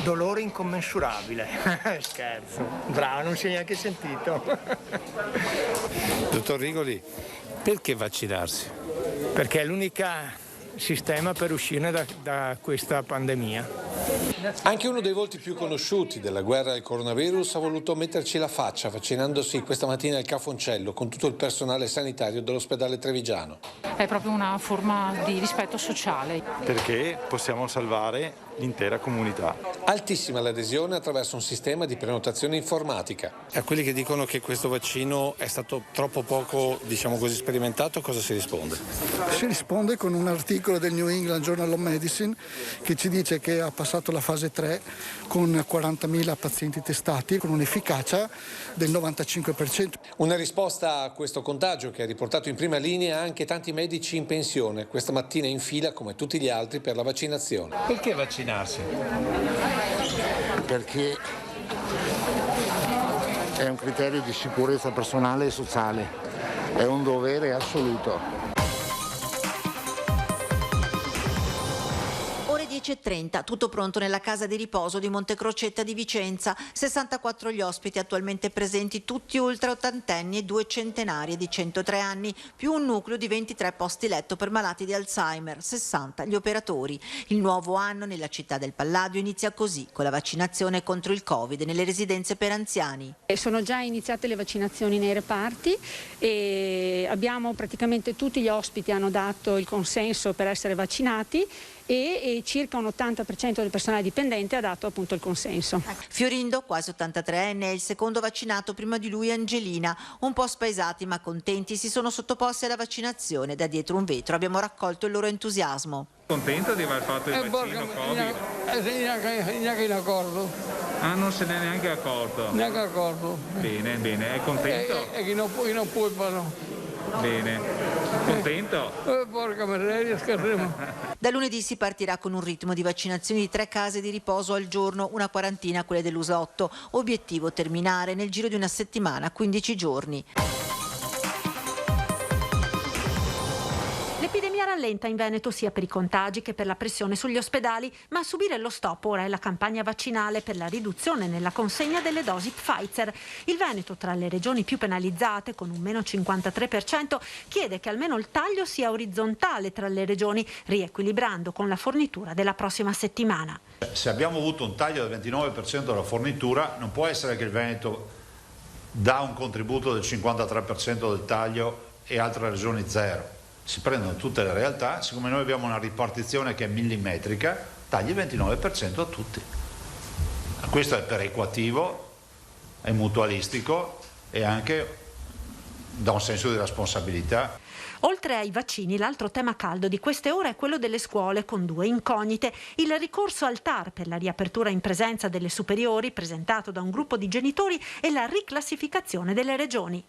dolore incommensurabile. Scherzo, bravo, non si è neanche sentito. Dottor Rigoli, perché vaccinarsi? Perché è l'unico sistema per uscire da questa pandemia. Anche uno dei volti più conosciuti della guerra al coronavirus ha voluto metterci la faccia vaccinandosi questa mattina al Cafoncello con tutto il personale sanitario dell'ospedale trevigiano. È proprio una forma di rispetto sociale. Perché possiamo salvare l'intera comunità. Altissima l'adesione attraverso un sistema di prenotazione informatica. A quelli che dicono che questo vaccino è stato troppo poco, diciamo così, sperimentato, cosa si risponde? Si risponde con un articolo del New England Journal of Medicine che ci dice che ha passato la fase 3 con 40.000 pazienti testati con un'efficacia del 95%. Una risposta a questo contagio che ha riportato in prima linea anche tanti medici in pensione, questa mattina in fila come tutti gli altri per la vaccinazione. Perché vaccinarsi? Perché è un criterio di sicurezza personale e sociale, è un dovere assoluto. 10:30, tutto pronto nella casa di riposo di Montecrocetta di Vicenza. 64 gli ospiti attualmente presenti, tutti ultra ottantenni e 2 centenarie di 103 anni, più un nucleo di 23 posti letto per malati di Alzheimer, 60 gli operatori. Il nuovo anno nella città del Palladio inizia così, con la vaccinazione contro il Covid nelle residenze per anziani. Sono già iniziate le vaccinazioni nei reparti e abbiamo praticamente tutti gli ospiti hanno dato il consenso per essere vaccinati e circa un 80% del personale dipendente ha dato appunto il consenso. Fiorindo, quasi 83enne, è il secondo vaccinato, prima di lui Angelina. Un po' spaesati ma contenti si sono sottoposti alla vaccinazione. Da dietro un vetro abbiamo raccolto il loro entusiasmo. Contento di aver fatto il vaccino Covid? Neanche in accordo. Ah, non se n'è neanche accorto? Neanche accordo. Bene, bene, è contento? E chi non può però. Bene, contento? Porca miseria, scherziamo. Da lunedì si partirà con un ritmo di vaccinazioni di 3 case di riposo al giorno, una quarantina quelle dell'Uslotto. Obiettivo terminare nel giro di una settimana, 15 giorni. L'epidemia rallenta in Veneto sia per i contagi che per la pressione sugli ospedali, ma a subire lo stop ora è la campagna vaccinale per la riduzione nella consegna delle dosi Pfizer. Il Veneto, tra le regioni più penalizzate, con un meno 53%, chiede che almeno il taglio sia orizzontale tra le regioni, riequilibrando con la fornitura della prossima settimana. Se abbiamo avuto un taglio del 29% della fornitura, non può essere che il Veneto dà un contributo del 53% del taglio e altre regioni zero. Si prendono tutte le realtà, siccome noi abbiamo una ripartizione che è millimetrica, tagli il 29% a tutti. Questo è perequativo, è mutualistico e anche dà un senso di responsabilità. Oltre ai vaccini, l'altro tema caldo di queste ore è quello delle scuole, con 2 incognite. Il ricorso al TAR per la riapertura in presenza delle superiori, presentato da un gruppo di genitori, e la riclassificazione delle regioni.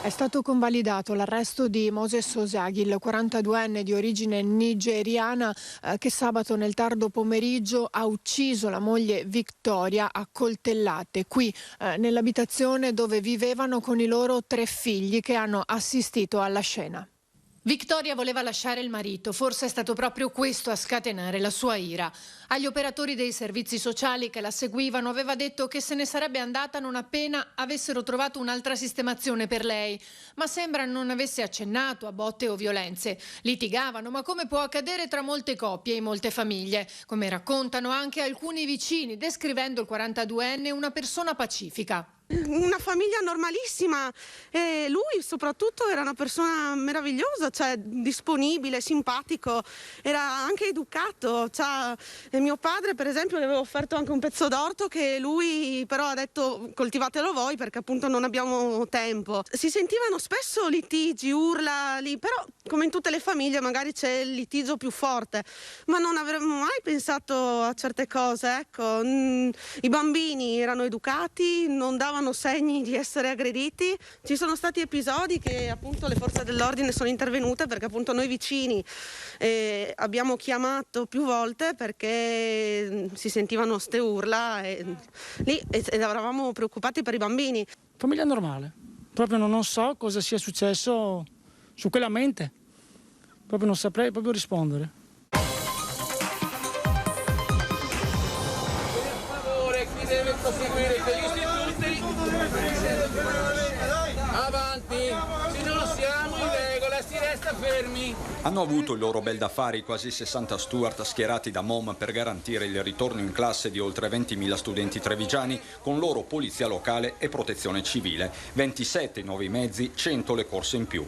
È stato convalidato l'arresto di Moses Osagi, il 42enne di origine nigeriana che sabato nel tardo pomeriggio ha ucciso la moglie Victoria a coltellate qui nell'abitazione dove vivevano con i loro 3 figli che hanno assistito alla scena. Victoria voleva lasciare il marito, forse è stato proprio questo a scatenare la sua ira. Agli operatori dei servizi sociali che la seguivano aveva detto che se ne sarebbe andata non appena avessero trovato un'altra sistemazione per lei, ma sembra non avesse accennato a botte o violenze. Litigavano, ma come può accadere tra molte coppie e molte famiglie, come raccontano anche alcuni vicini, descrivendo il 42enne una persona pacifica. Una famiglia normalissima e lui soprattutto era una persona meravigliosa, cioè disponibile, simpatico, era anche educato. E mio padre per esempio le aveva offerto anche un pezzo d'orto che lui però ha detto coltivatelo voi perché appunto non abbiamo tempo. Si sentivano spesso litigi, urla lì, però come in tutte le famiglie magari c'è il litigio più forte, ma non avremmo mai pensato a certe cose, ecco. I bambini erano educati, non davano segni di essere aggrediti. Ci sono stati episodi che appunto le forze dell'ordine sono intervenute perché appunto noi vicini abbiamo chiamato più volte perché si sentivano ste urla ed eravamo preoccupati per i bambini. Famiglia normale, proprio non so cosa sia successo su quella mente, proprio non saprei proprio rispondere. fermi. Hanno avuto il loro bel da fare i quasi 60 steward schierati da MOM per garantire il ritorno in classe di oltre 20.000 studenti trevigiani con loro polizia locale e protezione civile. 27 i nuovi mezzi, 100 le corse in più.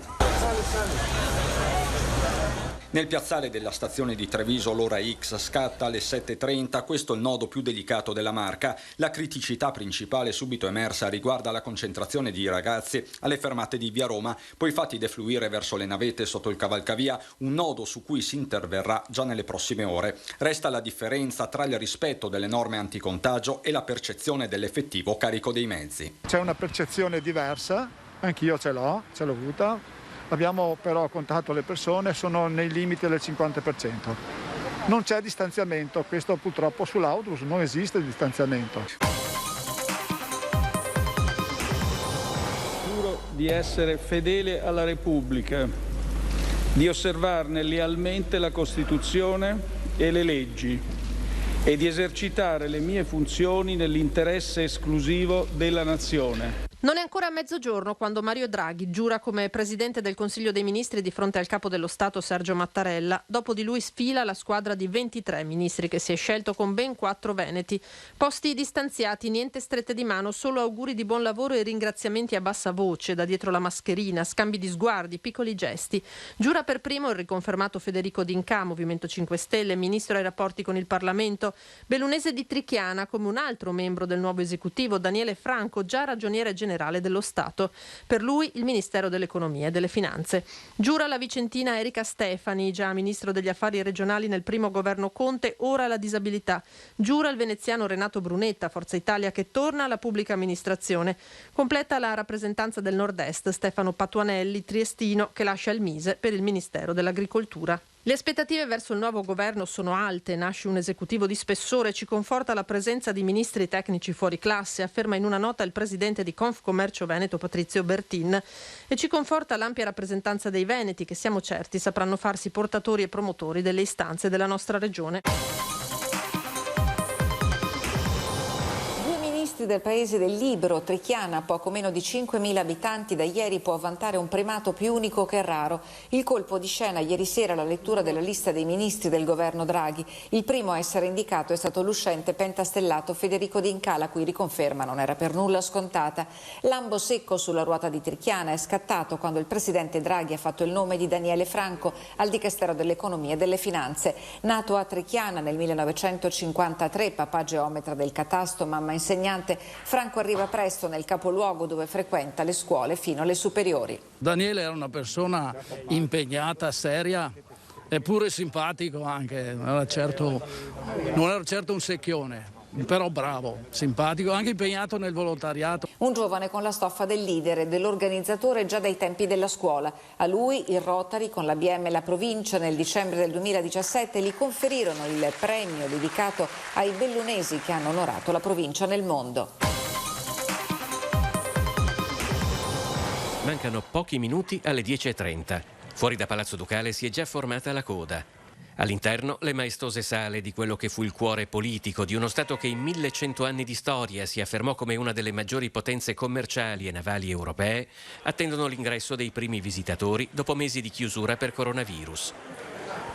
Nel piazzale della stazione di Treviso l'ora X scatta alle 7:30, questo è il nodo più delicato della Marca. La criticità principale subito emersa riguarda la concentrazione di ragazzi alle fermate di Via Roma, poi fatti defluire verso le navette sotto il cavalcavia, un nodo su cui si interverrà già nelle prossime ore. Resta la differenza tra il rispetto delle norme anticontagio e la percezione dell'effettivo carico dei mezzi. C'è una percezione diversa, anch'io ce l'ho avuta. Abbiamo però contato le persone, sono nei limiti del 50%. Non c'è distanziamento, questo purtroppo sull'autobus non esiste distanziamento. Giuro di essere fedele alla Repubblica, di osservarne lealmente la Costituzione e le leggi e di esercitare le mie funzioni nell'interesse esclusivo della Nazione. Non è ancora mezzogiorno quando Mario Draghi giura come Presidente del Consiglio dei Ministri di fronte al Capo dello Stato Sergio Mattarella. Dopo di lui sfila la squadra di 23 ministri che si è scelto con ben 4 veneti. Posti distanziati, niente strette di mano, solo auguri di buon lavoro e ringraziamenti a bassa voce, da dietro la mascherina, scambi di sguardi, piccoli gesti. Giura per primo il riconfermato Federico D'Incà, Movimento 5 Stelle, Ministro ai rapporti con il Parlamento. Bellunese di Trichiana come un altro membro del nuovo esecutivo, Daniele Franco, già ragioniere generale dello Stato. Per lui il Ministero dell'Economia e delle Finanze. Giura la vicentina Erika Stefani, già Ministro degli Affari regionali nel primo governo Conte, ora la disabilità. Giura il veneziano Renato Brunetta, Forza Italia, che torna alla pubblica amministrazione. Completa la rappresentanza del Nord-Est Stefano Patuanelli, triestino, che lascia il Mise per il Ministero dell'Agricoltura. Le aspettative verso il nuovo governo sono alte, nasce un esecutivo di spessore, ci conforta la presenza di ministri tecnici fuori classe, afferma in una nota il presidente di Confcommercio Veneto Patrizio Bertin, e ci conforta l'ampia rappresentanza dei veneti che siamo certi sapranno farsi portatori e promotori delle istanze della nostra regione. Del paese del Libero, Trichiana, poco meno di 5.000 abitanti, da ieri può vantare un primato più unico che raro. Il colpo di scena ieri sera alla lettura della lista dei ministri del governo Draghi. Il primo a essere indicato è stato l'uscente pentastellato Federico D'Incà, la cui riconferma non era per nulla scontata. Lambo secco sulla ruota di Trichiana è scattato quando il presidente Draghi ha fatto il nome di Daniele Franco al Dicastero dell'Economia e delle Finanze. Nato a Trichiana nel 1953, papà geometra del catasto, mamma insegnante, Franco arriva presto nel capoluogo dove frequenta le scuole fino alle superiori. Daniele era una persona impegnata, seria, eppure simpatico anche, non era certo un secchione. Però bravo, simpatico, anche impegnato nel volontariato. Un giovane con la stoffa del leader e dell'organizzatore già dai tempi della scuola. A lui il Rotary con la BM e la provincia nel dicembre del 2017 gli conferirono il premio dedicato ai bellunesi che hanno onorato la provincia nel mondo. Mancano pochi minuti alle 10:30. Fuori da Palazzo Ducale si è già formata la coda. All'interno le maestose sale di quello che fu il cuore politico di uno Stato che in 1100 anni di storia si affermò come una delle maggiori potenze commerciali e navali europee attendono l'ingresso dei primi visitatori dopo mesi di chiusura per coronavirus.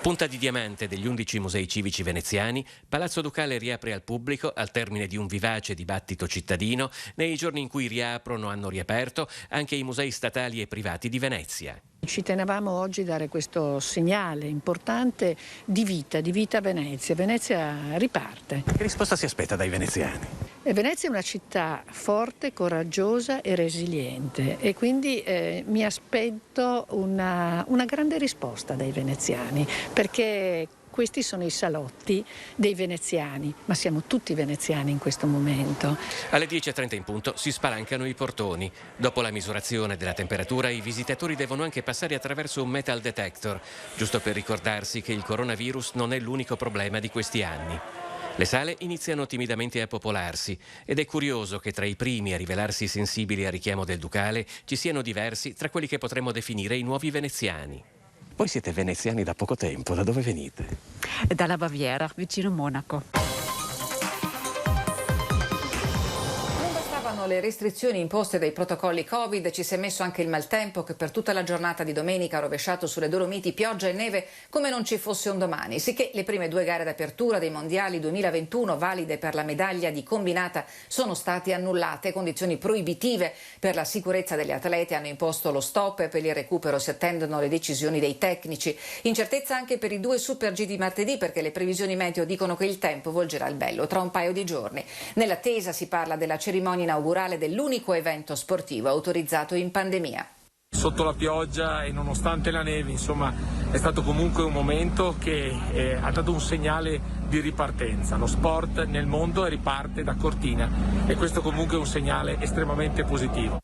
Punta di diamante degli 11 musei civici veneziani, Palazzo Ducale riapre al pubblico al termine di un vivace dibattito cittadino nei giorni in cui riaprono o hanno riaperto anche i musei statali e privati di Venezia. Ci tenevamo oggi a dare questo segnale importante di vita a Venezia. Venezia riparte. Che risposta si aspetta dai veneziani? Venezia è una città forte, coraggiosa e resiliente e quindi mi aspetto una grande risposta dai veneziani, perché questi sono i salotti dei veneziani, ma siamo tutti veneziani in questo momento. Alle 10:30 in punto si spalancano i portoni. Dopo la misurazione della temperatura, i visitatori devono anche passare attraverso un metal detector, giusto per ricordarsi che il coronavirus non è l'unico problema di questi anni. Le sale iniziano timidamente a popolarsi ed è curioso che tra i primi a rivelarsi sensibili al richiamo del Ducale ci siano diversi tra quelli che potremmo definire i nuovi veneziani. Voi siete veneziani da poco tempo, da dove venite? Dalla Baviera, vicino Monaco. Passano le restrizioni imposte dai protocolli Covid, ci si è messo anche il maltempo che per tutta la giornata di domenica ha rovesciato sulle Dolomiti pioggia e neve come non ci fosse un domani, sicché le prime 2 gare d'apertura dei mondiali 2021 valide per la medaglia di combinata sono state annullate. Condizioni proibitive per la sicurezza degli atleti hanno imposto lo stop e per il recupero si attendono le decisioni dei tecnici. Incertezza anche per i 2 Super G di martedì perché le previsioni meteo dicono che il tempo volgerà il bello tra un paio di giorni. Nell'attesa si parla della cerimonia inaugurale dell'unico evento sportivo autorizzato in pandemia. Sotto la pioggia e nonostante la neve, insomma, è stato comunque un momento che ha dato un segnale di ripartenza. Lo sport nel mondo riparte da Cortina e questo comunque è un segnale estremamente positivo.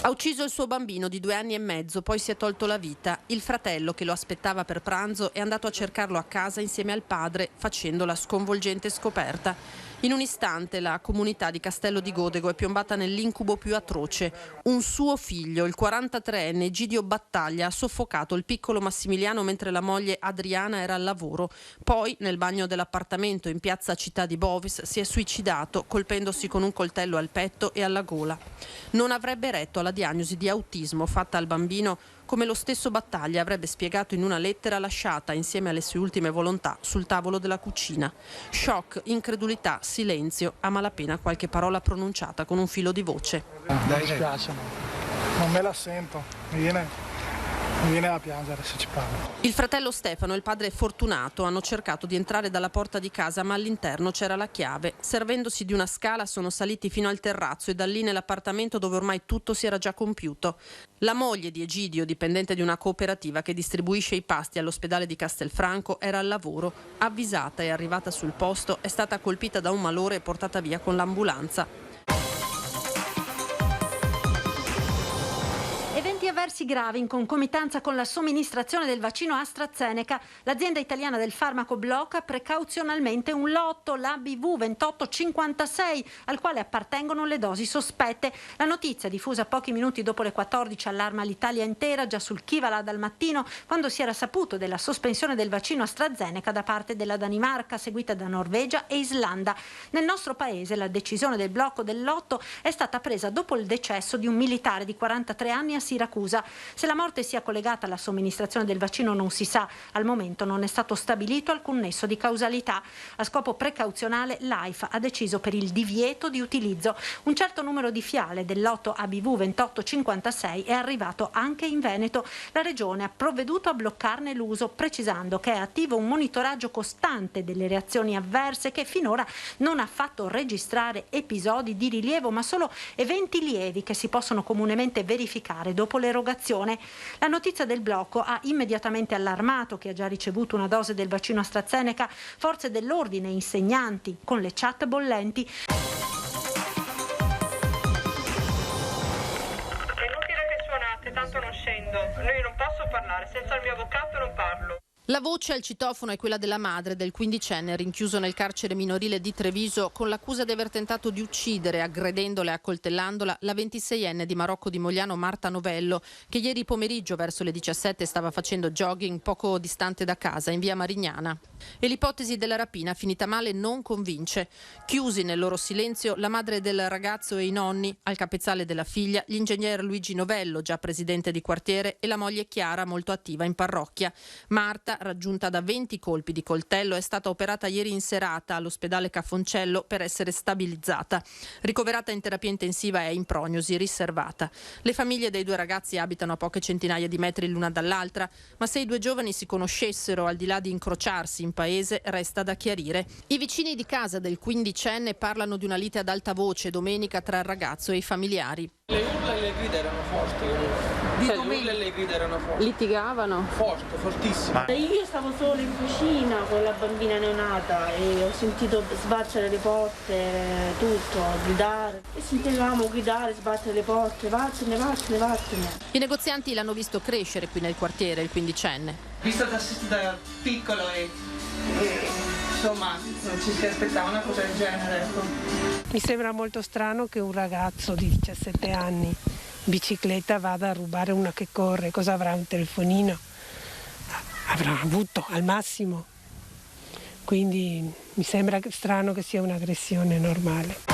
Ha ucciso il suo bambino di 2 anni e mezzo, poi si è tolto la vita. Il fratello, che lo aspettava per pranzo, è andato a cercarlo a casa insieme al padre, facendo la sconvolgente scoperta. In un istante la comunità di Castello di Godego è piombata nell'incubo più atroce. Un suo figlio, il 43enne Egidio Battaglia, ha soffocato il piccolo Massimiliano mentre la moglie Adriana era al lavoro. Poi, nel bagno dell'appartamento in piazza Città di Bovis, si è suicidato colpendosi con un coltello al petto e alla gola. Non avrebbe retto alla diagnosi di autismo fatta al bambino, come lo stesso Battaglia avrebbe spiegato in una lettera lasciata insieme alle sue ultime volontà sul tavolo della cucina. Shock, incredulità, silenzio, a malapena qualche parola pronunciata con un filo di voce. Mi dispiace, non me la sento, mi viene a piangere se ci parlo. Il fratello Stefano e il padre Fortunato hanno cercato di entrare dalla porta di casa, ma all'interno c'era la chiave. Servendosi di una scala sono saliti fino al terrazzo e da lì nell'appartamento dove ormai tutto si era già compiuto. La moglie di Egidio, dipendente di una cooperativa che distribuisce i pasti all'ospedale di Castelfranco, era al lavoro. Avvisata e arrivata sul posto, è stata colpita da un malore e portata via con l'ambulanza. Eventi avversi gravi in concomitanza con la somministrazione del vaccino AstraZeneca. L'azienda italiana del farmaco blocca precauzionalmente un lotto, l'ABV 2856, al quale appartengono le dosi sospette. La notizia, diffusa pochi minuti dopo le 14, allarma l'Italia intera, già sul chi va là dal mattino, quando si era saputo della sospensione del vaccino AstraZeneca da parte della Danimarca, seguita da Norvegia e Islanda. Nel nostro paese la decisione del blocco del lotto è stata presa dopo il decesso di un militare di 43 anni a Siracusa. Se la morte sia collegata alla somministrazione del vaccino non si sa. Al momento non è stato stabilito alcun nesso di causalità. A scopo precauzionale l'AIFA ha deciso per il divieto di utilizzo. Un certo numero di fiale del lotto ABV 2856 è arrivato anche in Veneto. La Regione ha provveduto a bloccarne l'uso, precisando che è attivo un monitoraggio costante delle reazioni avverse che finora non ha fatto registrare episodi di rilievo, ma solo eventi lievi che si possono comunemente verificare dopo l'erogazione. La notizia del blocco ha immediatamente allarmato chi ha già ricevuto una dose del vaccino AstraZeneca, forze dell'ordine, insegnanti, con le chat bollenti. È inutile che suonate, tanto non scendo. Io non posso parlare, senza il mio avvocato non parlo. La voce al citofono è quella della madre del 15enne rinchiuso nel carcere minorile di Treviso con l'accusa di aver tentato di uccidere, aggredendola e accoltellandola, la 26enne di Marocco di Mogliano Marta Novello, che ieri pomeriggio verso le 17 stava facendo jogging poco distante da casa, in via Marignana. E l'ipotesi della rapina finita male non convince. Chiusi nel loro silenzio la madre del ragazzo e i nonni, al capezzale della figlia, l'ingegner Luigi Novello, già presidente di quartiere, e la moglie Chiara, molto attiva in parrocchia. Marta, raggiunta da 20 colpi di coltello, è stata operata ieri in serata all'ospedale Cafoncello per essere stabilizzata. Ricoverata in terapia intensiva e in prognosi riservata. Le famiglie dei 2 ragazzi abitano a poche centinaia di metri l'una dall'altra, ma se i 2 giovani si conoscessero al di là di incrociarsi in paese resta da chiarire. I vicini di casa del 15enne parlano di una lite ad alta voce domenica tra il ragazzo e i familiari. Le urla e le grida erano forti. Le urla e le grida erano forti. Litigavano? Forte, fortissimo. Io stavo solo in cucina con la bambina neonata e ho sentito sbattere le porte, tutto, gridare. E sentivamo gridare, sbattere le porte, vattene, vattene, vattene. I negozianti l'hanno visto crescere qui nel quartiere, il 15enne. Visto da piccolo e insomma non ci si aspettava una cosa del genere. Ecco. Mi sembra molto strano che un ragazzo di 17 anni bicicletta vada a rubare una che corre, cosa avrà? Un telefonino? Avrà avuto al massimo. Quindi mi sembra strano che sia un'aggressione normale.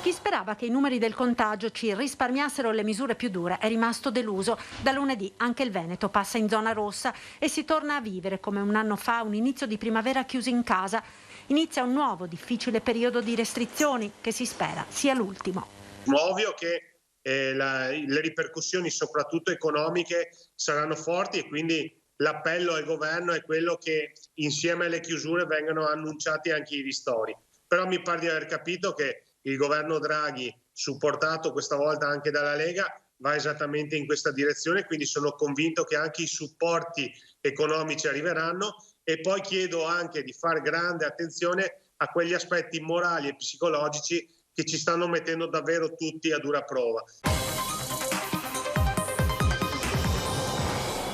Chi sperava che i numeri del contagio ci risparmiassero le misure più dure è rimasto deluso. Da lunedì anche il Veneto passa in zona rossa e si torna a vivere come un anno fa, un inizio di primavera chiusi in casa. Inizia un nuovo difficile periodo di restrizioni che si spera sia l'ultimo. Ovvio che le ripercussioni soprattutto economiche saranno forti e quindi l'appello al governo è quello che insieme alle chiusure vengano annunciati anche i ristori. Però mi pare di aver capito che il governo Draghi, supportato questa volta anche dalla Lega, va esattamente in questa direzione, quindi sono convinto che anche i supporti economici arriveranno e poi chiedo anche di fare grande attenzione a quegli aspetti morali e psicologici che ci stanno mettendo davvero tutti a dura prova.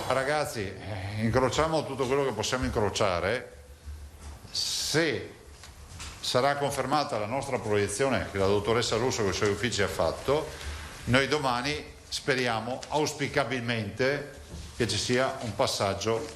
Ragazzi, incrociamo tutto quello che possiamo incrociare. Se sarà confermata la nostra proiezione che la dottoressa Russo con i suoi uffici ha fatto, noi domani speriamo auspicabilmente che ci sia un passaggio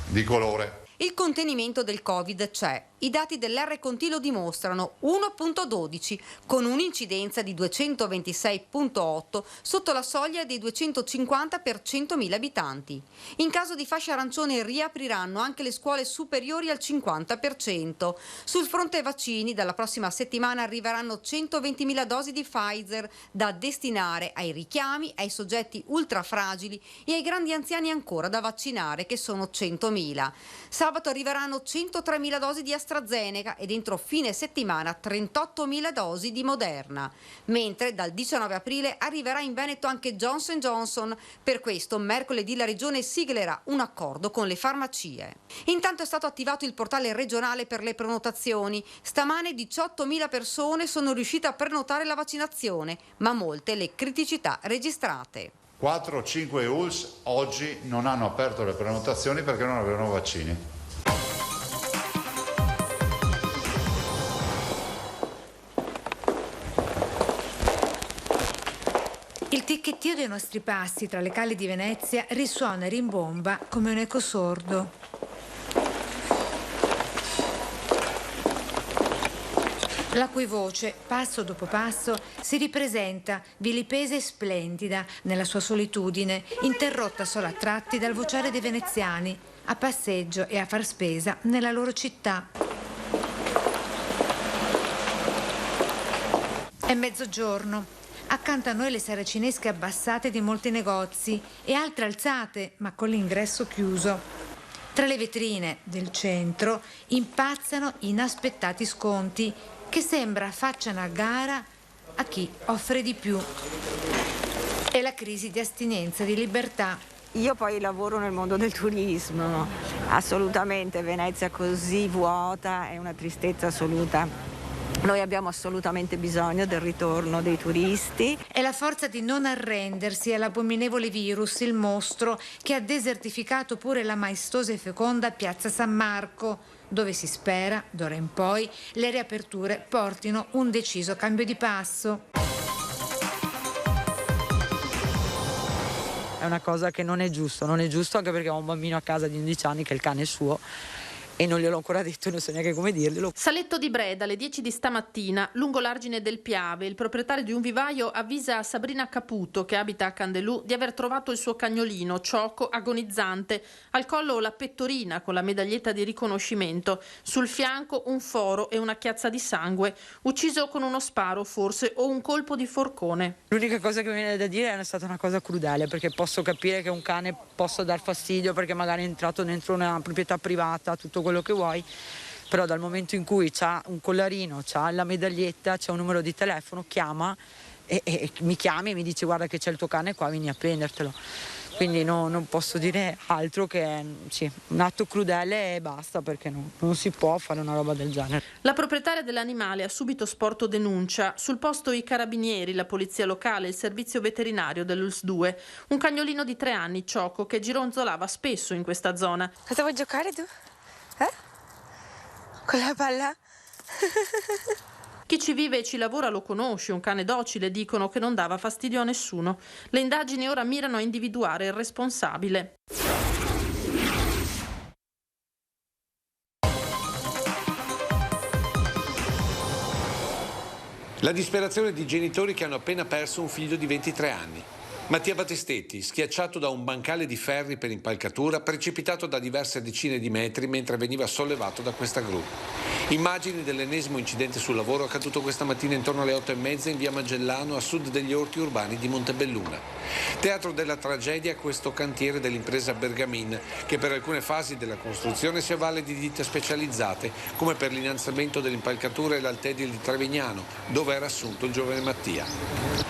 di colore. Il contenimento del Covid c'è. I dati dell'R-Conti lo dimostrano, 1.12, con un'incidenza di 226.8 sotto la soglia dei 250 per 100.000 abitanti. In caso di fascia arancione riapriranno anche le scuole superiori al 50%. Sul fronte vaccini, dalla prossima settimana arriveranno 120.000 dosi di Pfizer da destinare ai richiami, ai soggetti ultrafragili e ai grandi anziani ancora da vaccinare, che sono 100.000. Sabato arriveranno 103.000 dosi di AstraZeneca e dentro fine settimana 38.000 dosi di Moderna. Mentre dal 19 aprile arriverà in Veneto anche Johnson & Johnson. Per questo mercoledì la regione siglerà un accordo con le farmacie. Intanto è stato attivato il portale regionale per le prenotazioni. Stamane 18.000 persone sono riuscite a prenotare la vaccinazione, ma molte le criticità registrate. 4-5 ULSS oggi non hanno aperto le prenotazioni perché non avevano vaccini. Il ticchettio dei nostri passi tra le cale di Venezia risuona e rimbomba come un eco sordo. La cui voce, passo dopo passo, si ripresenta vilipesa e splendida nella sua solitudine, interrotta solo a tratti dal vociare dei veneziani, a passeggio e a far spesa nella loro città. È mezzogiorno. Accanto a noi le saracinesche abbassate di molti negozi e altre alzate, ma con l'ingresso chiuso. Tra le vetrine del centro impazzano inaspettati sconti che sembra facciano a gara a chi offre di più. È la crisi di astinenza, di libertà. Io poi lavoro nel mondo del turismo, assolutamente Venezia così vuota è una tristezza assoluta. Noi abbiamo assolutamente bisogno del ritorno dei turisti. È la forza di non arrendersi all'abominevole virus, il mostro, che ha desertificato pure la maestosa e feconda Piazza San Marco, dove si spera, d'ora in poi, le riaperture portino un deciso cambio di passo. È una cosa che non è giusto anche perché ho un bambino a casa di 11 anni che il cane è suo e non gliel'ho ancora detto, non so neanche come dirglielo. Saletto di Breda, alle 10 di stamattina, lungo l'argine del Piave, il proprietario di un vivaio avvisa Sabrina Caputo, che abita a Candelù, di aver trovato il suo cagnolino, Cioco, agonizzante, al collo la pettorina con la medaglietta di riconoscimento, sul fianco un foro e una chiazza di sangue, ucciso con uno sparo forse o un colpo di forcone. L'unica cosa che mi viene da dire è stata una cosa crudele, perché posso capire che un cane possa dar fastidio perché magari è entrato dentro una proprietà privata, tutto quello che vuoi, però dal momento in cui c'ha un collarino, c'ha la medaglietta, c'è un numero di telefono, chiama e mi chiami e mi dice guarda che c'è il tuo cane qua, vieni a prendertelo. Quindi non posso dire altro che sì, un atto crudele e basta, perché non si può fare una roba del genere. La proprietaria dell'animale ha subito sporto denuncia. Sul posto i carabinieri, la polizia locale, il servizio veterinario dell'ULSS 2. Un cagnolino di 3 anni, Cioco, che gironzolava spesso in questa zona. Cosa vuoi giocare tu? Con la palla? Chi ci vive e ci lavora lo conosce, un cane docile, dicono, che non dava fastidio a nessuno. Le indagini ora mirano a individuare il responsabile. La disperazione di genitori che hanno appena perso un figlio di 23 anni. Mattia Battistetti, schiacciato da un bancale di ferri per impalcatura, precipitato da diverse decine di metri mentre veniva sollevato da questa gru. Immagini dell'ennesimo incidente sul lavoro accaduto questa mattina intorno alle 8:30 in via Magellano, a sud degli orti urbani di Montebelluna. Teatro della tragedia questo cantiere dell'impresa Bergamin, che per alcune fasi della costruzione si avvale di ditte specializzate, come per l'innalzamento dell'impalcatura e l'Altedil di Trevignano, dove era assunto il giovane Mattia.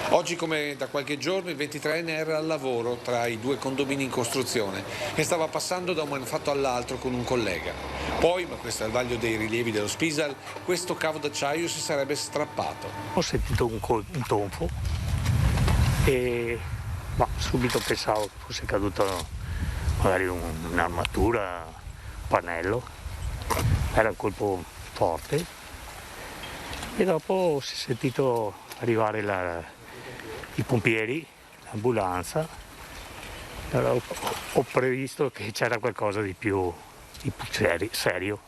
Oggi, come da qualche giorno, il 23enne era al lavoro tra i due condomini in costruzione e stava passando da un manufatto all'altro con un collega. Poi, ma questo è il vaglio dei rilievi dello Spisal, questo cavo d'acciaio si sarebbe strappato. Ho sentito un tonfo e subito pensavo che fosse caduto magari un'armatura, un pannello. Era un colpo forte e dopo si è sentito arrivare i pompieri, l'ambulanza. Allora ho previsto che c'era qualcosa di più serio.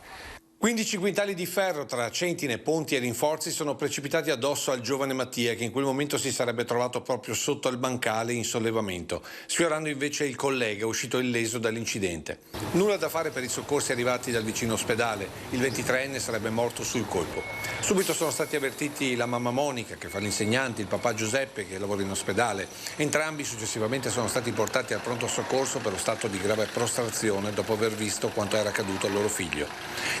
15 quintali di ferro tra centine, ponti e rinforzi sono precipitati addosso al giovane Mattia, che in quel momento si sarebbe trovato proprio sotto al bancale in sollevamento, sfiorando invece il collega uscito illeso dall'incidente. Nulla da fare per i soccorsi arrivati dal vicino ospedale. Il 23enne sarebbe morto sul colpo. Subito sono stati avvertiti la mamma Monica, che fa l'insegnante, il papà Giuseppe, che lavora in ospedale. Entrambi successivamente sono stati portati al pronto soccorso per lo stato di grave prostrazione dopo aver visto quanto era accaduto al loro figlio.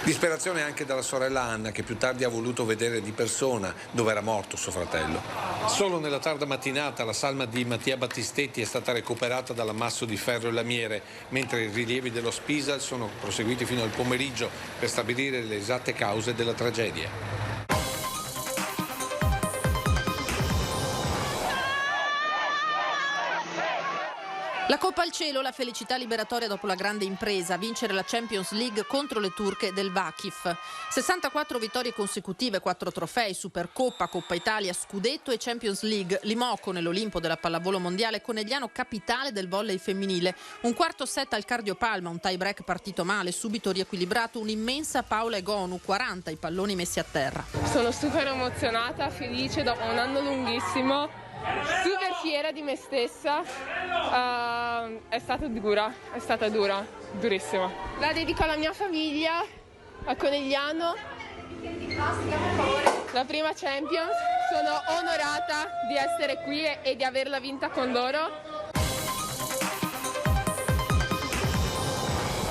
Disperazione anche dalla sorella Anna, che più tardi ha voluto vedere di persona dove era morto suo fratello. Solo nella tarda mattinata la salma di Mattia Battistetti è stata recuperata dall'ammasso di ferro e lamiere, mentre i rilievi dello Spisal sono proseguiti fino al pomeriggio per stabilire le esatte cause della tragedia. La Coppa al Cielo, la felicità liberatoria dopo la grande impresa, vincere la Champions League contro le turche del Vakif. 64 vittorie consecutive, 4 trofei, Supercoppa, Coppa Italia, Scudetto e Champions League. Limoco nell'Olimpo della pallavolo mondiale, Conegliano capitale del volley femminile. Un quarto set al cardiopalma, un tie break partito male, subito riequilibrato, un'immensa Paola Egonu, 40 i palloni messi a terra. Sono super emozionata, felice dopo un anno lunghissimo. Super fiera di me stessa, è stata dura, durissima. La dedico alla mia famiglia, a Conegliano, la prima Champions. Sono onorata di essere qui e di averla vinta con loro.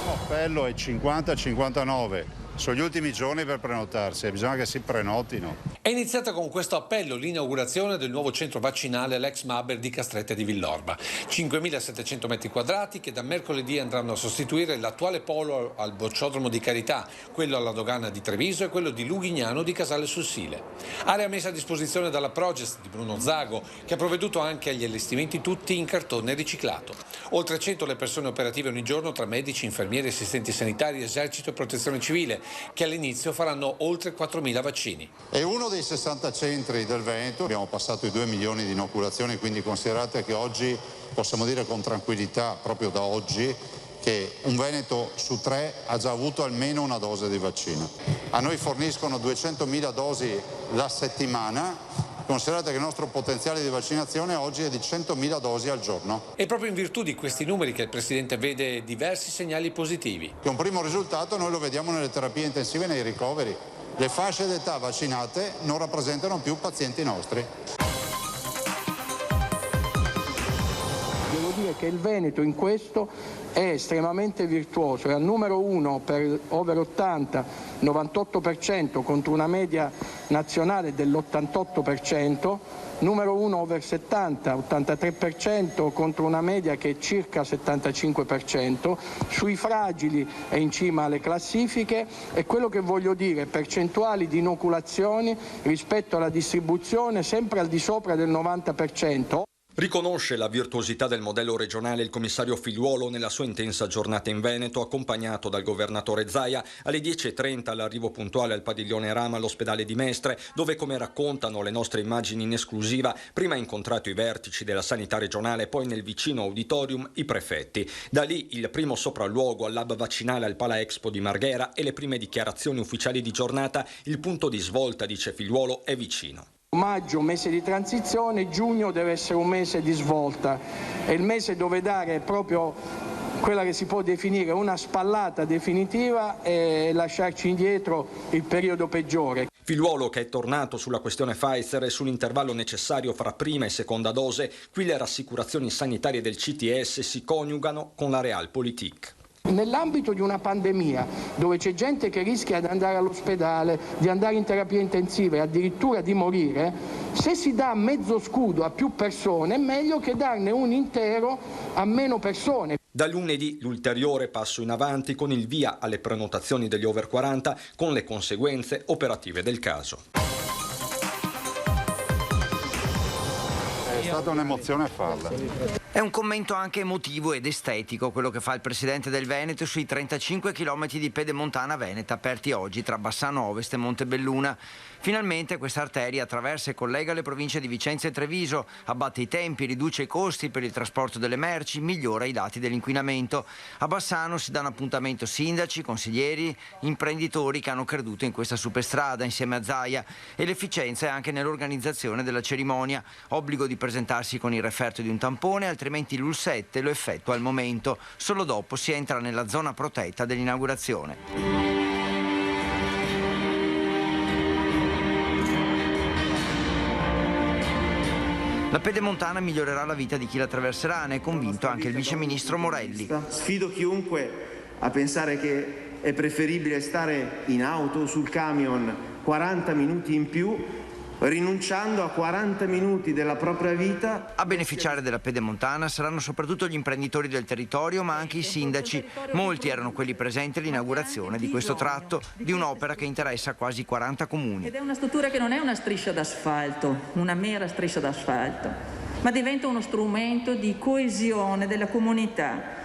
L'appello è 50-59. Sono gli ultimi giorni per prenotarsi, bisogna che si prenotino. È iniziata con questo appello l'inaugurazione del nuovo centro vaccinale all'ex Maber di Castrette di Villorba. 5.700 metri quadrati che da mercoledì andranno a sostituire l'attuale polo al Bocciodromo di Carità, quello alla dogana di Treviso e quello di Lughignano di Casale sul Sile. Area messa a disposizione dalla Progest di Bruno Zago, che ha provveduto anche agli allestimenti tutti in cartone riciclato. Oltre 100 le persone operative ogni giorno tra medici, infermieri, assistenti sanitari, esercito e protezione civile, che all'inizio faranno oltre 4.000 vaccini. È uno dei 60 centri del Veneto, abbiamo passato i 2 milioni di inoculazioni, quindi considerate che oggi possiamo dire con tranquillità, proprio da oggi, che un Veneto su 3 ha già avuto almeno una dose di vaccino. A noi forniscono 200.000 dosi la settimana. Considerate che il nostro potenziale di vaccinazione oggi è di 100.000 dosi al giorno. È proprio in virtù di questi numeri che il Presidente vede diversi segnali positivi. Che un primo risultato noi lo vediamo nelle terapie intensive e nei ricoveri. Le fasce d'età vaccinate non rappresentano più pazienti nostri. Devo dire che il Veneto in questo è estremamente virtuoso, è al numero 1 per over 80, 98% contro una media nazionale dell'88%, numero 1 over 70, 83% contro una media che è circa 75%, sui fragili è in cima alle classifiche e quello che voglio dire, percentuali di inoculazioni rispetto alla distribuzione sempre al di sopra del 90%. Riconosce la virtuosità del modello regionale il commissario Figliuolo nella sua intensa giornata in Veneto, accompagnato dal governatore Zaia. Alle 10.30 l'arrivo puntuale al padiglione Rama all'ospedale di Mestre, dove, come raccontano le nostre immagini in esclusiva, prima ha incontrato i vertici della sanità regionale, poi nel vicino auditorium i prefetti. Da lì il primo sopralluogo al lab vaccinale al Pala Expo di Marghera e le prime dichiarazioni ufficiali di giornata. Il punto di svolta, dice Figliuolo, è vicino. Maggio, mese di transizione, giugno deve essere un mese di svolta, è il mese dove dare proprio quella che si può definire una spallata definitiva e lasciarci indietro il periodo peggiore. Figliuolo, che è tornato sulla questione Pfizer e sull'intervallo necessario fra prima e seconda dose, qui le rassicurazioni sanitarie del CTS si coniugano con la Realpolitik. Nell'ambito di una pandemia dove c'è gente che rischia di andare all'ospedale, di andare in terapia intensiva e addirittura di morire, se si dà mezzo scudo a più persone è meglio che darne un intero a meno persone. Da lunedì l'ulteriore passo in avanti con il via alle prenotazioni degli over 40 con le conseguenze operative del caso. È stata un'emozione farla. È un commento anche emotivo ed estetico quello che fa il presidente del Veneto sui 35 km di pedemontana veneta aperti oggi tra Bassano Ovest e Montebelluna. Finalmente questa arteria attraversa e collega le province di Vicenza e Treviso, abbatte i tempi, riduce i costi per il trasporto delle merci, migliora i dati dell'inquinamento. A Bassano si danno appuntamento sindaci, consiglieri, imprenditori che hanno creduto in questa superstrada insieme a Zaia, e l'efficienza è anche nell'organizzazione della cerimonia. Obbligo di presentarsi con il referto di un tampone, altrimenti l'UL7 lo effettua al momento. Solo dopo si entra nella zona protetta dell'inaugurazione. La pedemontana migliorerà la vita di chi la attraverserà, ne è convinto anche il viceministro Morelli. Sfido chiunque a pensare che è preferibile stare in auto o sul camion 40 minuti in più, rinunciando a 40 minuti della propria vita. A beneficiare della pedemontana saranno soprattutto gli imprenditori del territorio, ma anche i sindaci. Molti erano quelli presenti all'inaugurazione di questo tratto, di un'opera che interessa quasi 40 comuni. Ed è una struttura che non è una striscia d'asfalto, una mera striscia d'asfalto, ma diventa uno strumento di coesione della comunità.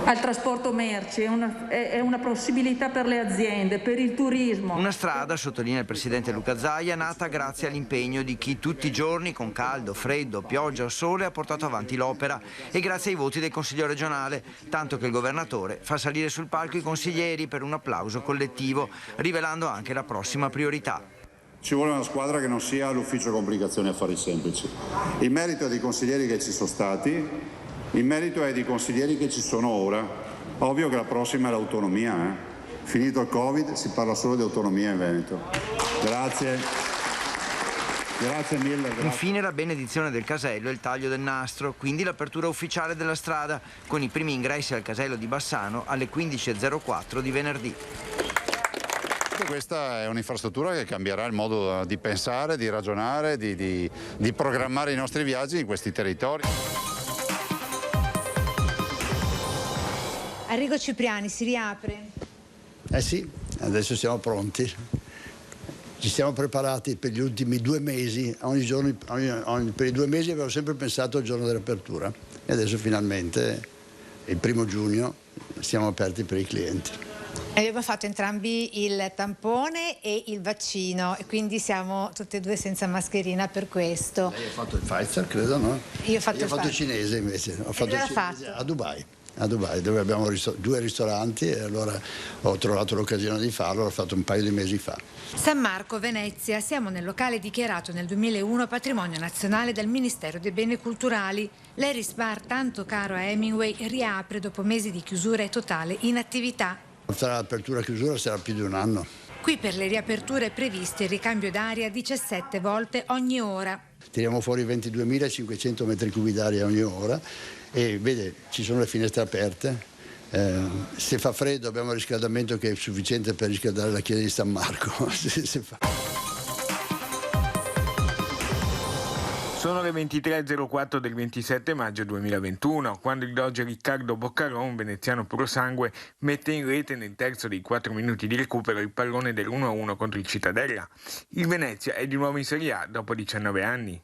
Al trasporto merci, è una possibilità per le aziende, per il turismo. Una strada, sottolinea il presidente Luca Zaia, nata grazie all'impegno di chi tutti i giorni, con caldo, freddo, pioggia o sole, ha portato avanti l'opera, e grazie ai voti del Consiglio regionale, tanto che il governatore fa salire sul palco i consiglieri per un applauso collettivo, rivelando anche la prossima priorità. Ci vuole una squadra che non sia l'ufficio complicazioni e affari semplici. Il merito è dei consiglieri che ci sono stati. Il merito è di consiglieri che ci sono ora. Ovvio che la prossima è l'autonomia. Finito il Covid si parla solo di autonomia in Veneto. Grazie. Grazie mille. Grazie. Infine la benedizione del casello e il taglio del nastro, quindi l'apertura ufficiale della strada, con i primi ingressi al casello di Bassano alle 15.04 di venerdì. Questa è un'infrastruttura che cambierà il modo di pensare, di ragionare, di programmare i nostri viaggi in questi territori. Arrigo Cipriani, si riapre? Eh sì, adesso siamo pronti. Ci siamo preparati per gli ultimi 2 mesi, per i 2 mesi avevo sempre pensato al giorno dell'apertura e adesso finalmente, il 1° giugno, siamo aperti per i clienti. Abbiamo fatto entrambi il tampone e il vaccino e quindi siamo tutte e 2 senza mascherina per questo. Lei ha fatto il Pfizer, credo, no? Io ho fatto il cinese invece. Ho fatto il cinese a Dubai, dove abbiamo 2 ristoranti e allora ho trovato l'occasione di farlo, l'ho fatto un paio di mesi fa. San Marco, Venezia, siamo nel locale dichiarato nel 2001 patrimonio nazionale dal Ministero dei Beni Culturali. L'Eris Bar, tanto caro a Hemingway, riapre dopo mesi di chiusura e totale inattività. Tra apertura e chiusura sarà più di 1 anno. Qui per le riaperture previste il ricambio d'aria 17 volte ogni ora. Tiriamo fuori 22.500 metri cubi d'aria ogni ora e vede, ci sono le finestre aperte. Se fa freddo abbiamo il riscaldamento che è sufficiente per riscaldare la chiesa di San Marco. Sono le 23.04 del 27 maggio 2021, quando il doge Riccardo Boccaron, veneziano puro sangue, mette in rete nel terzo dei 4 minuti di recupero il pallone dell'1-1 contro il Cittadella. Il Venezia è di nuovo in Serie A dopo 19 anni.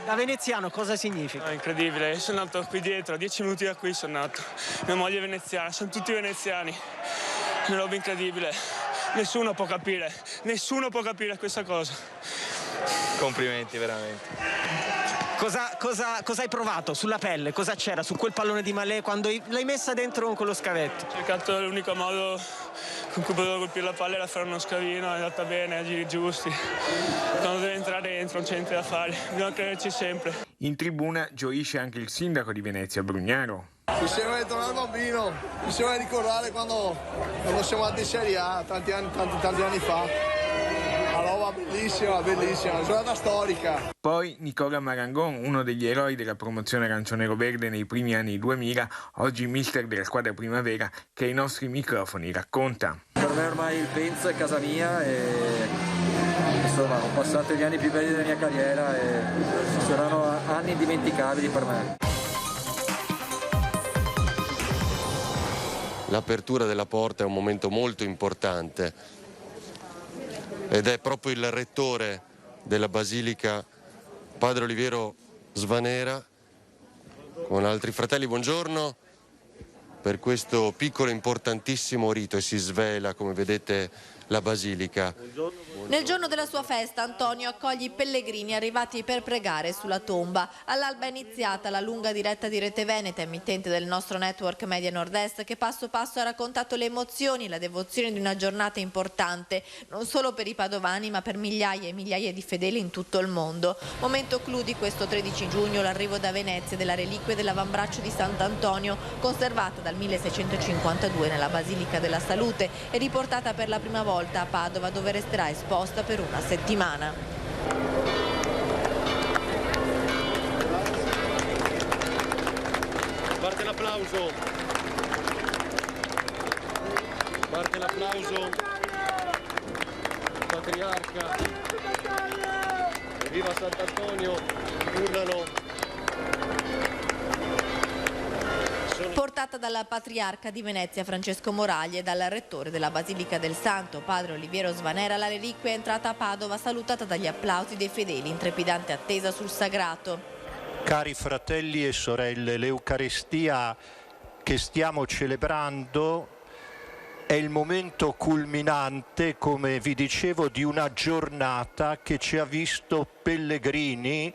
Da veneziano cosa significa? Incredibile, io sono nato qui dietro, a 10 minuti da qui sono nato. Mia moglie è veneziana, sono tutti veneziani. Una roba incredibile. Nessuno può capire questa cosa. Complimenti, veramente. Cosa hai provato sulla pelle? Cosa c'era su quel pallone di Malé quando l'hai messa dentro con lo scavetto? Ho cercato l'unico modo con cui potevo colpire la palla era fare uno scavino, è andata bene, a giri giusti. Quando deve entrare dentro non c'è niente da fare, bisogna crederci sempre. In tribuna gioisce anche il sindaco di Venezia, Brugnaro. Mi sembra di tornare bambino, mi sembra di ricordare quando siamo andati in Serie A tanti anni fa. Una roba bellissima, una giornata storica. Poi Nicola Marangon, uno degli eroi della promozione arancione-nero-verde nei primi anni 2000, oggi mister della squadra primavera, che ai nostri microfoni racconta. Per me ormai il Penz è casa mia e insomma ho passato gli anni più belli della mia carriera e saranno anni indimenticabili per me. L'apertura della porta è un momento molto importante ed è proprio il rettore della Basilica, padre Oliviero Svanera, con altri fratelli, buongiorno, per questo piccolo importantissimo rito, e si svela, come vedete, la Basilica. Nel giorno della sua festa Antonio accoglie i pellegrini arrivati per pregare sulla tomba. All'alba è iniziata la lunga diretta di Rete Veneta, emittente del nostro network Media Nord-Est, che passo passo ha raccontato le emozioni e la devozione di una giornata importante, non solo per i padovani ma per migliaia e migliaia di fedeli in tutto il mondo. Momento clou di questo 13 giugno, l'arrivo da Venezia della reliquia dell'avambraccio di Sant'Antonio, conservata dal 1652 nella Basilica della Salute e riportata per la prima volta a Padova, dove resterà esposta per una settimana. Parte l'applauso. Parte l'applauso. Patriarca. Viva Sant'Antonio. Urlano. Portata dalla patriarca di Venezia Francesco Moraglia e dal rettore della Basilica del Santo, padre Oliviero Svanera, la reliquia è entrata a Padova salutata dagli applausi dei fedeli in trepidante attesa sul sagrato. Cari fratelli e sorelle, l'Eucaristia che stiamo celebrando è il momento culminante, come vi dicevo, di una giornata che ci ha visto pellegrini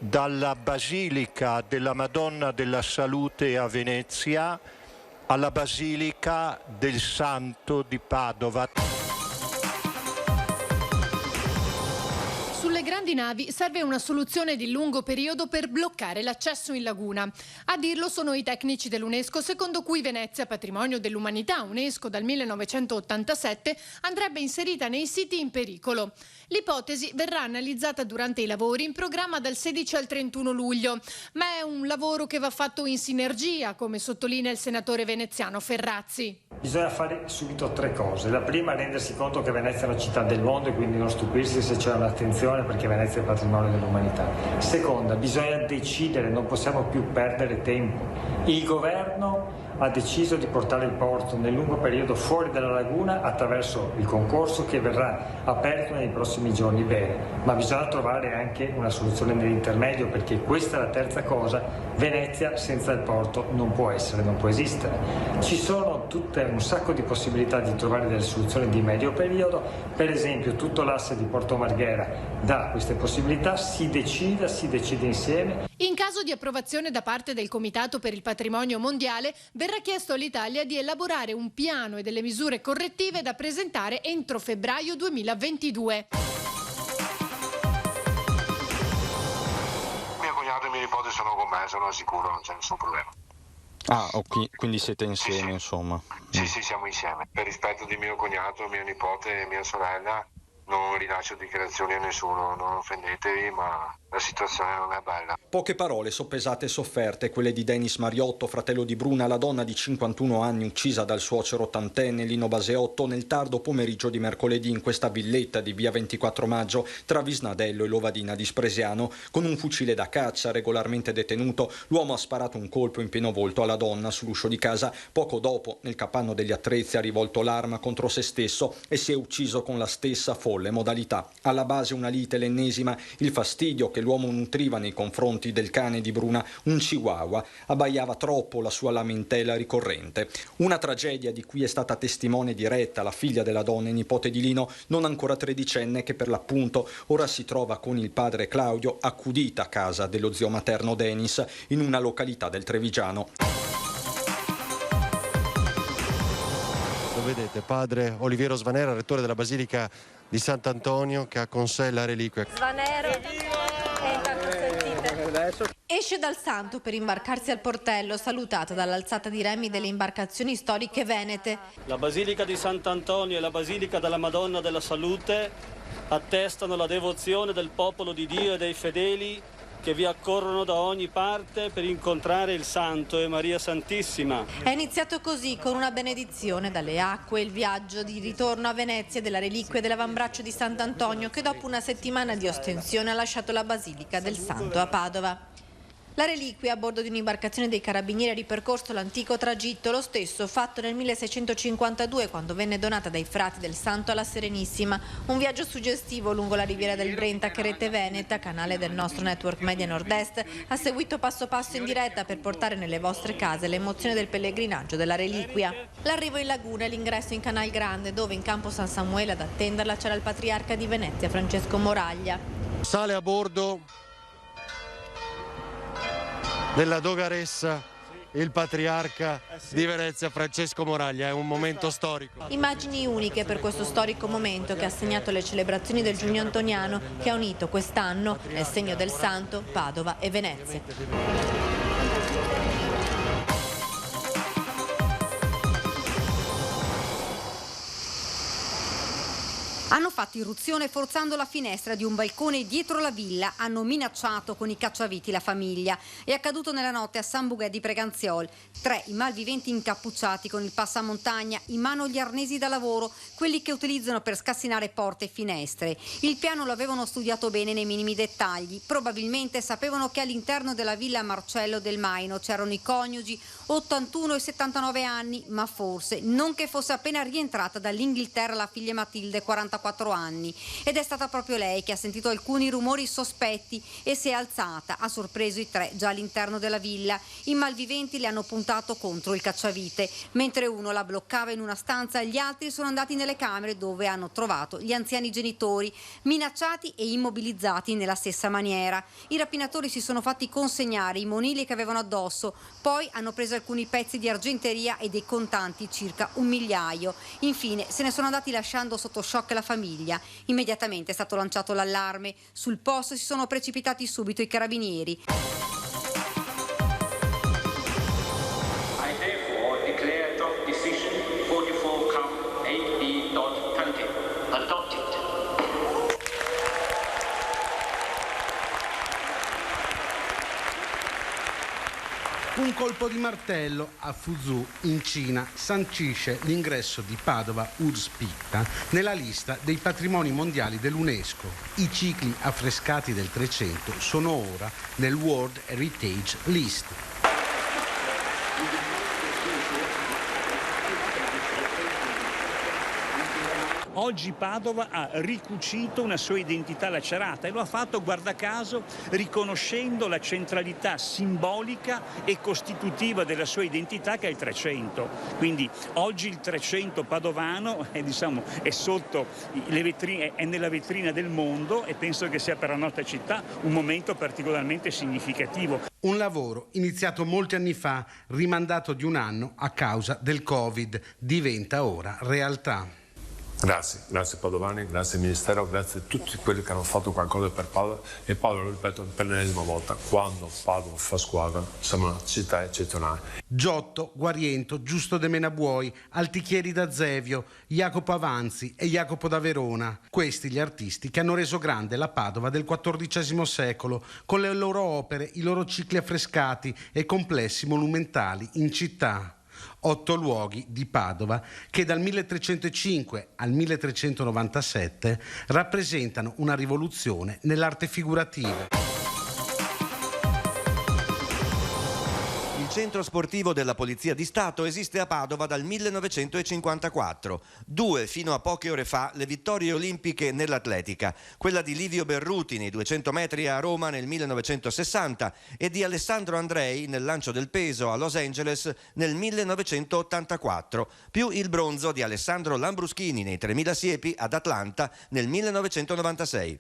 dalla Basilica della Madonna della Salute a Venezia alla Basilica del Santo di Padova. Sulle grandi navi serve una soluzione di lungo periodo per bloccare l'accesso in laguna. A dirlo sono i tecnici dell'UNESCO, secondo cui Venezia, patrimonio dell'umanità UNESCO dal 1987, andrebbe inserita nei siti in pericolo. L'ipotesi verrà analizzata durante i lavori in programma dal 16 al 31 luglio, ma è un lavoro che va fatto in sinergia, come sottolinea il senatore veneziano Ferrazzi. Bisogna fare subito tre cose. La prima è rendersi conto che Venezia è una città del mondo e quindi non stupirsi se c'è un'attenzione perché Venezia è patrimonio dell'umanità. Seconda, bisogna decidere, non possiamo più perdere tempo. Il governo ha deciso di portare il porto nel lungo periodo fuori dalla laguna attraverso il concorso che verrà aperto nei prossimi giorni. Bene, ma bisogna trovare anche una soluzione nell'intermedio, perché questa è la terza cosa: Venezia senza il porto non può essere, non può esistere. Ci sono un sacco di possibilità di trovare delle soluzioni di medio periodo, per esempio tutto l'asse di Porto Marghera dà queste possibilità, si decide insieme. In caso di approvazione da parte del Comitato per il Patrimonio Mondiale, verrà chiesto all'Italia di elaborare un piano e delle misure correttive da presentare entro febbraio 2022. Mio cognato e mio nipote sono con me, sono sicuro, non c'è nessun problema. Ah, ok, quindi siete insieme, sì. Insomma. Sì, siamo insieme. Per rispetto di mio cognato, mio nipote e mia sorella, non rilascio dichiarazioni a nessuno, non offendetevi, ma la situazione non è bella. Poche parole soppesate e sofferte, quelle di Denis Mariotto, fratello di Bruna, la donna di 51 anni uccisa dal suocero ottantenne Lino Baseotto nel tardo pomeriggio di mercoledì in questa villetta di via 24 maggio tra Visnadello e Lovadina di Spresiano. Con un fucile da caccia regolarmente detenuto, l'uomo ha sparato un colpo in pieno volto alla donna sull'uscio di casa. Poco dopo, nel capanno degli attrezzi, ha rivolto l'arma contro se stesso e si è ucciso con la stessa folla con le modalità. Alla base una lite, l'ennesima, il fastidio che l'uomo nutriva nei confronti del cane di Bruna, un chihuahua, abbaiava troppo la sua lamentela ricorrente. Una tragedia di cui è stata testimone diretta la figlia della donna e nipote di Lino, non ancora tredicenne, che per l'appunto ora si trova con il padre Claudio accudita a casa dello zio materno Denis in una località del Trevigiano. Lo vedete, padre Oliviero Svanera, rettore della Basilica di Sant'Antonio, che ha con sé la reliquia. Svanero, esce dal santo per imbarcarsi al portello, salutata dall'alzata di remi delle imbarcazioni storiche venete. La Basilica di Sant'Antonio e la Basilica della Madonna della Salute attestano la devozione del popolo di Dio e dei fedeli che vi accorrono da ogni parte per incontrare il Santo e Maria Santissima. È iniziato così, con una benedizione dalle acque, il viaggio di ritorno a Venezia della reliquia dell'avambraccio di Sant'Antonio, che dopo una settimana di ostensione ha lasciato la Basilica del Santo a Padova. La reliquia a bordo di un'imbarcazione dei carabinieri ha ripercorso l'antico tragitto, lo stesso fatto nel 1652 quando venne donata dai frati del Santo alla Serenissima. Un viaggio suggestivo lungo la riviera del Brenta che Rete Veneta, canale del nostro network Media Nord-Est, ha seguito passo passo in diretta per portare nelle vostre case l'emozione del pellegrinaggio della reliquia. L'arrivo in laguna e l'ingresso in Canal Grande, dove in campo San Samuele ad attenderla c'era il patriarca di Venezia Francesco Moraglia. Sale a bordo della Dogaressa il patriarca di Venezia Francesco Moraglia. È un momento storico. Immagini uniche per questo storico momento che ha segnato le celebrazioni del Giugno Antoniano, che ha unito quest'anno, nel segno del Santo, Padova e Venezia. Hanno fatto irruzione forzando la finestra di un balcone dietro la villa, hanno minacciato con i cacciaviti la famiglia. È accaduto nella notte a San Bugè di Preganziol. 3 i malviventi incappucciati con il passamontagna, in mano gli arnesi da lavoro, quelli che utilizzano per scassinare porte e finestre. Il piano lo avevano studiato bene nei minimi dettagli. Probabilmente sapevano che all'interno della villa Marcello del Maino c'erano i coniugi, 81 e 79 anni, ma forse non che fosse appena rientrata dall'Inghilterra la figlia Matilde, 44 anni, ed è stata proprio lei che ha sentito alcuni rumori sospetti e si è alzata, ha sorpreso i 3 già all'interno della villa. I malviventi le hanno puntato contro il cacciavite, mentre uno la bloccava in una stanza, gli altri sono andati nelle camere dove hanno trovato gli anziani genitori minacciati e immobilizzati nella stessa maniera. I rapinatori si sono fatti consegnare i monili che avevano addosso, poi hanno preso alcuni pezzi di argenteria e dei contanti, circa 1 migliaio. Infine se ne sono andati lasciando sotto shock la famiglia. Immediatamente è stato lanciato l'allarme. Sul posto si sono precipitati subito i carabinieri. Un colpo di martello a Fuzhou, in Cina, sancisce l'ingresso di Padova Urs Pitta nella lista dei patrimoni mondiali dell'UNESCO. I cicli affrescati del Trecento sono ora nel World Heritage List. Oggi Padova ha ricucito una sua identità lacerata e lo ha fatto, guarda caso, riconoscendo la centralità simbolica e costitutiva della sua identità, che è il Trecento. Quindi oggi il Trecento padovano è sotto le vetrine, è nella vetrina del mondo, e penso che sia per la nostra città un momento particolarmente significativo. Un lavoro iniziato molti anni fa, rimandato di 1 anno a causa del Covid, diventa ora realtà. Grazie Padovani, grazie Ministero, grazie a tutti quelli che hanno fatto qualcosa per Padova, e Padova, lo ripeto per l'ennesima volta, quando Padova fa squadra siamo una città eccezionale. Giotto, Guariento, Giusto de Menabuoi, Altichieri da Zevio, Jacopo Avanzi e Jacopo da Verona. Questi gli artisti che hanno reso grande la Padova del XIV secolo, con le loro opere, i loro cicli affrescati e complessi monumentali in città. 8 luoghi di Padova che dal 1305 al 1397 rappresentano una rivoluzione nell'arte figurativa. Il centro sportivo della Polizia di Stato esiste a Padova dal 1954. 2 fino a poche ore fa le vittorie olimpiche nell'atletica, quella di Livio Berruti nei 200 metri a Roma nel 1960 e di Alessandro Andrei nel lancio del peso a Los Angeles nel 1984, più il bronzo di Alessandro Lambruschini nei 3000 siepi ad Atlanta nel 1996.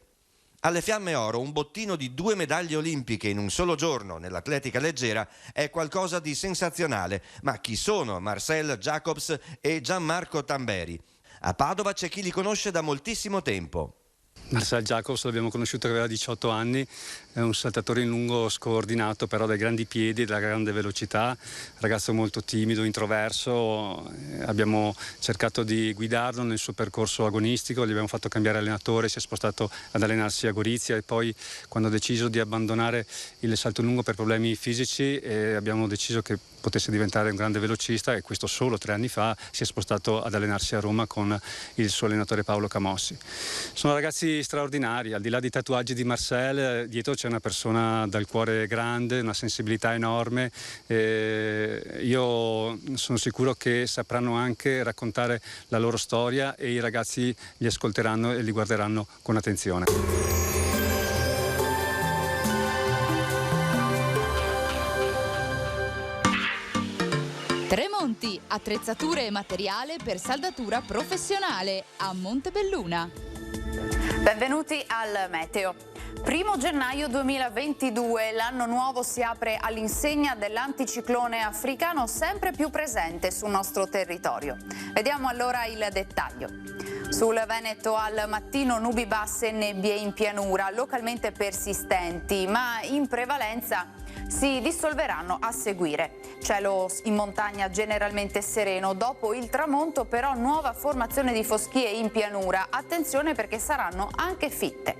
Alle Fiamme Oro un bottino di 2 medaglie olimpiche in un solo giorno nell'atletica leggera è qualcosa di sensazionale. Ma chi sono Marcel Jacobs e Gianmarco Tamberi? A Padova c'è chi li conosce da moltissimo tempo. Marcel Jacobs l'abbiamo conosciuto che aveva 18 anni, è un saltatore in lungo scordinato, però dai grandi piedi, della grande velocità, ragazzo molto timido, introverso. Abbiamo cercato di guidarlo nel suo percorso agonistico, gli abbiamo fatto cambiare allenatore, si è spostato ad allenarsi a Gorizia e poi quando ha deciso di abbandonare il salto in lungo per problemi fisici abbiamo deciso che potesse diventare un grande velocista, e questo solo 3 anni fa si è spostato ad allenarsi a Roma con il suo allenatore Paolo Camossi. Sono ragazzi straordinari, al di là dei tatuaggi di Marcel, dietro c'è una persona dal cuore grande, una sensibilità enorme. Io sono sicuro che sapranno anche raccontare la loro storia e i ragazzi li ascolteranno e li guarderanno con attenzione. Tremonti, attrezzature e materiale per saldatura professionale a Montebelluna. Benvenuti al Meteo. 1 gennaio 2022, l'anno nuovo si apre all'insegna dell'anticiclone africano sempre più presente sul nostro territorio. Vediamo allora il dettaglio. Sul Veneto al mattino nubi basse e nebbie in pianura, localmente persistenti, ma in prevalenza si dissolveranno a seguire. Cielo in montagna generalmente sereno, dopo il tramonto però nuova formazione di foschie in pianura. Attenzione perché saranno anche fitte.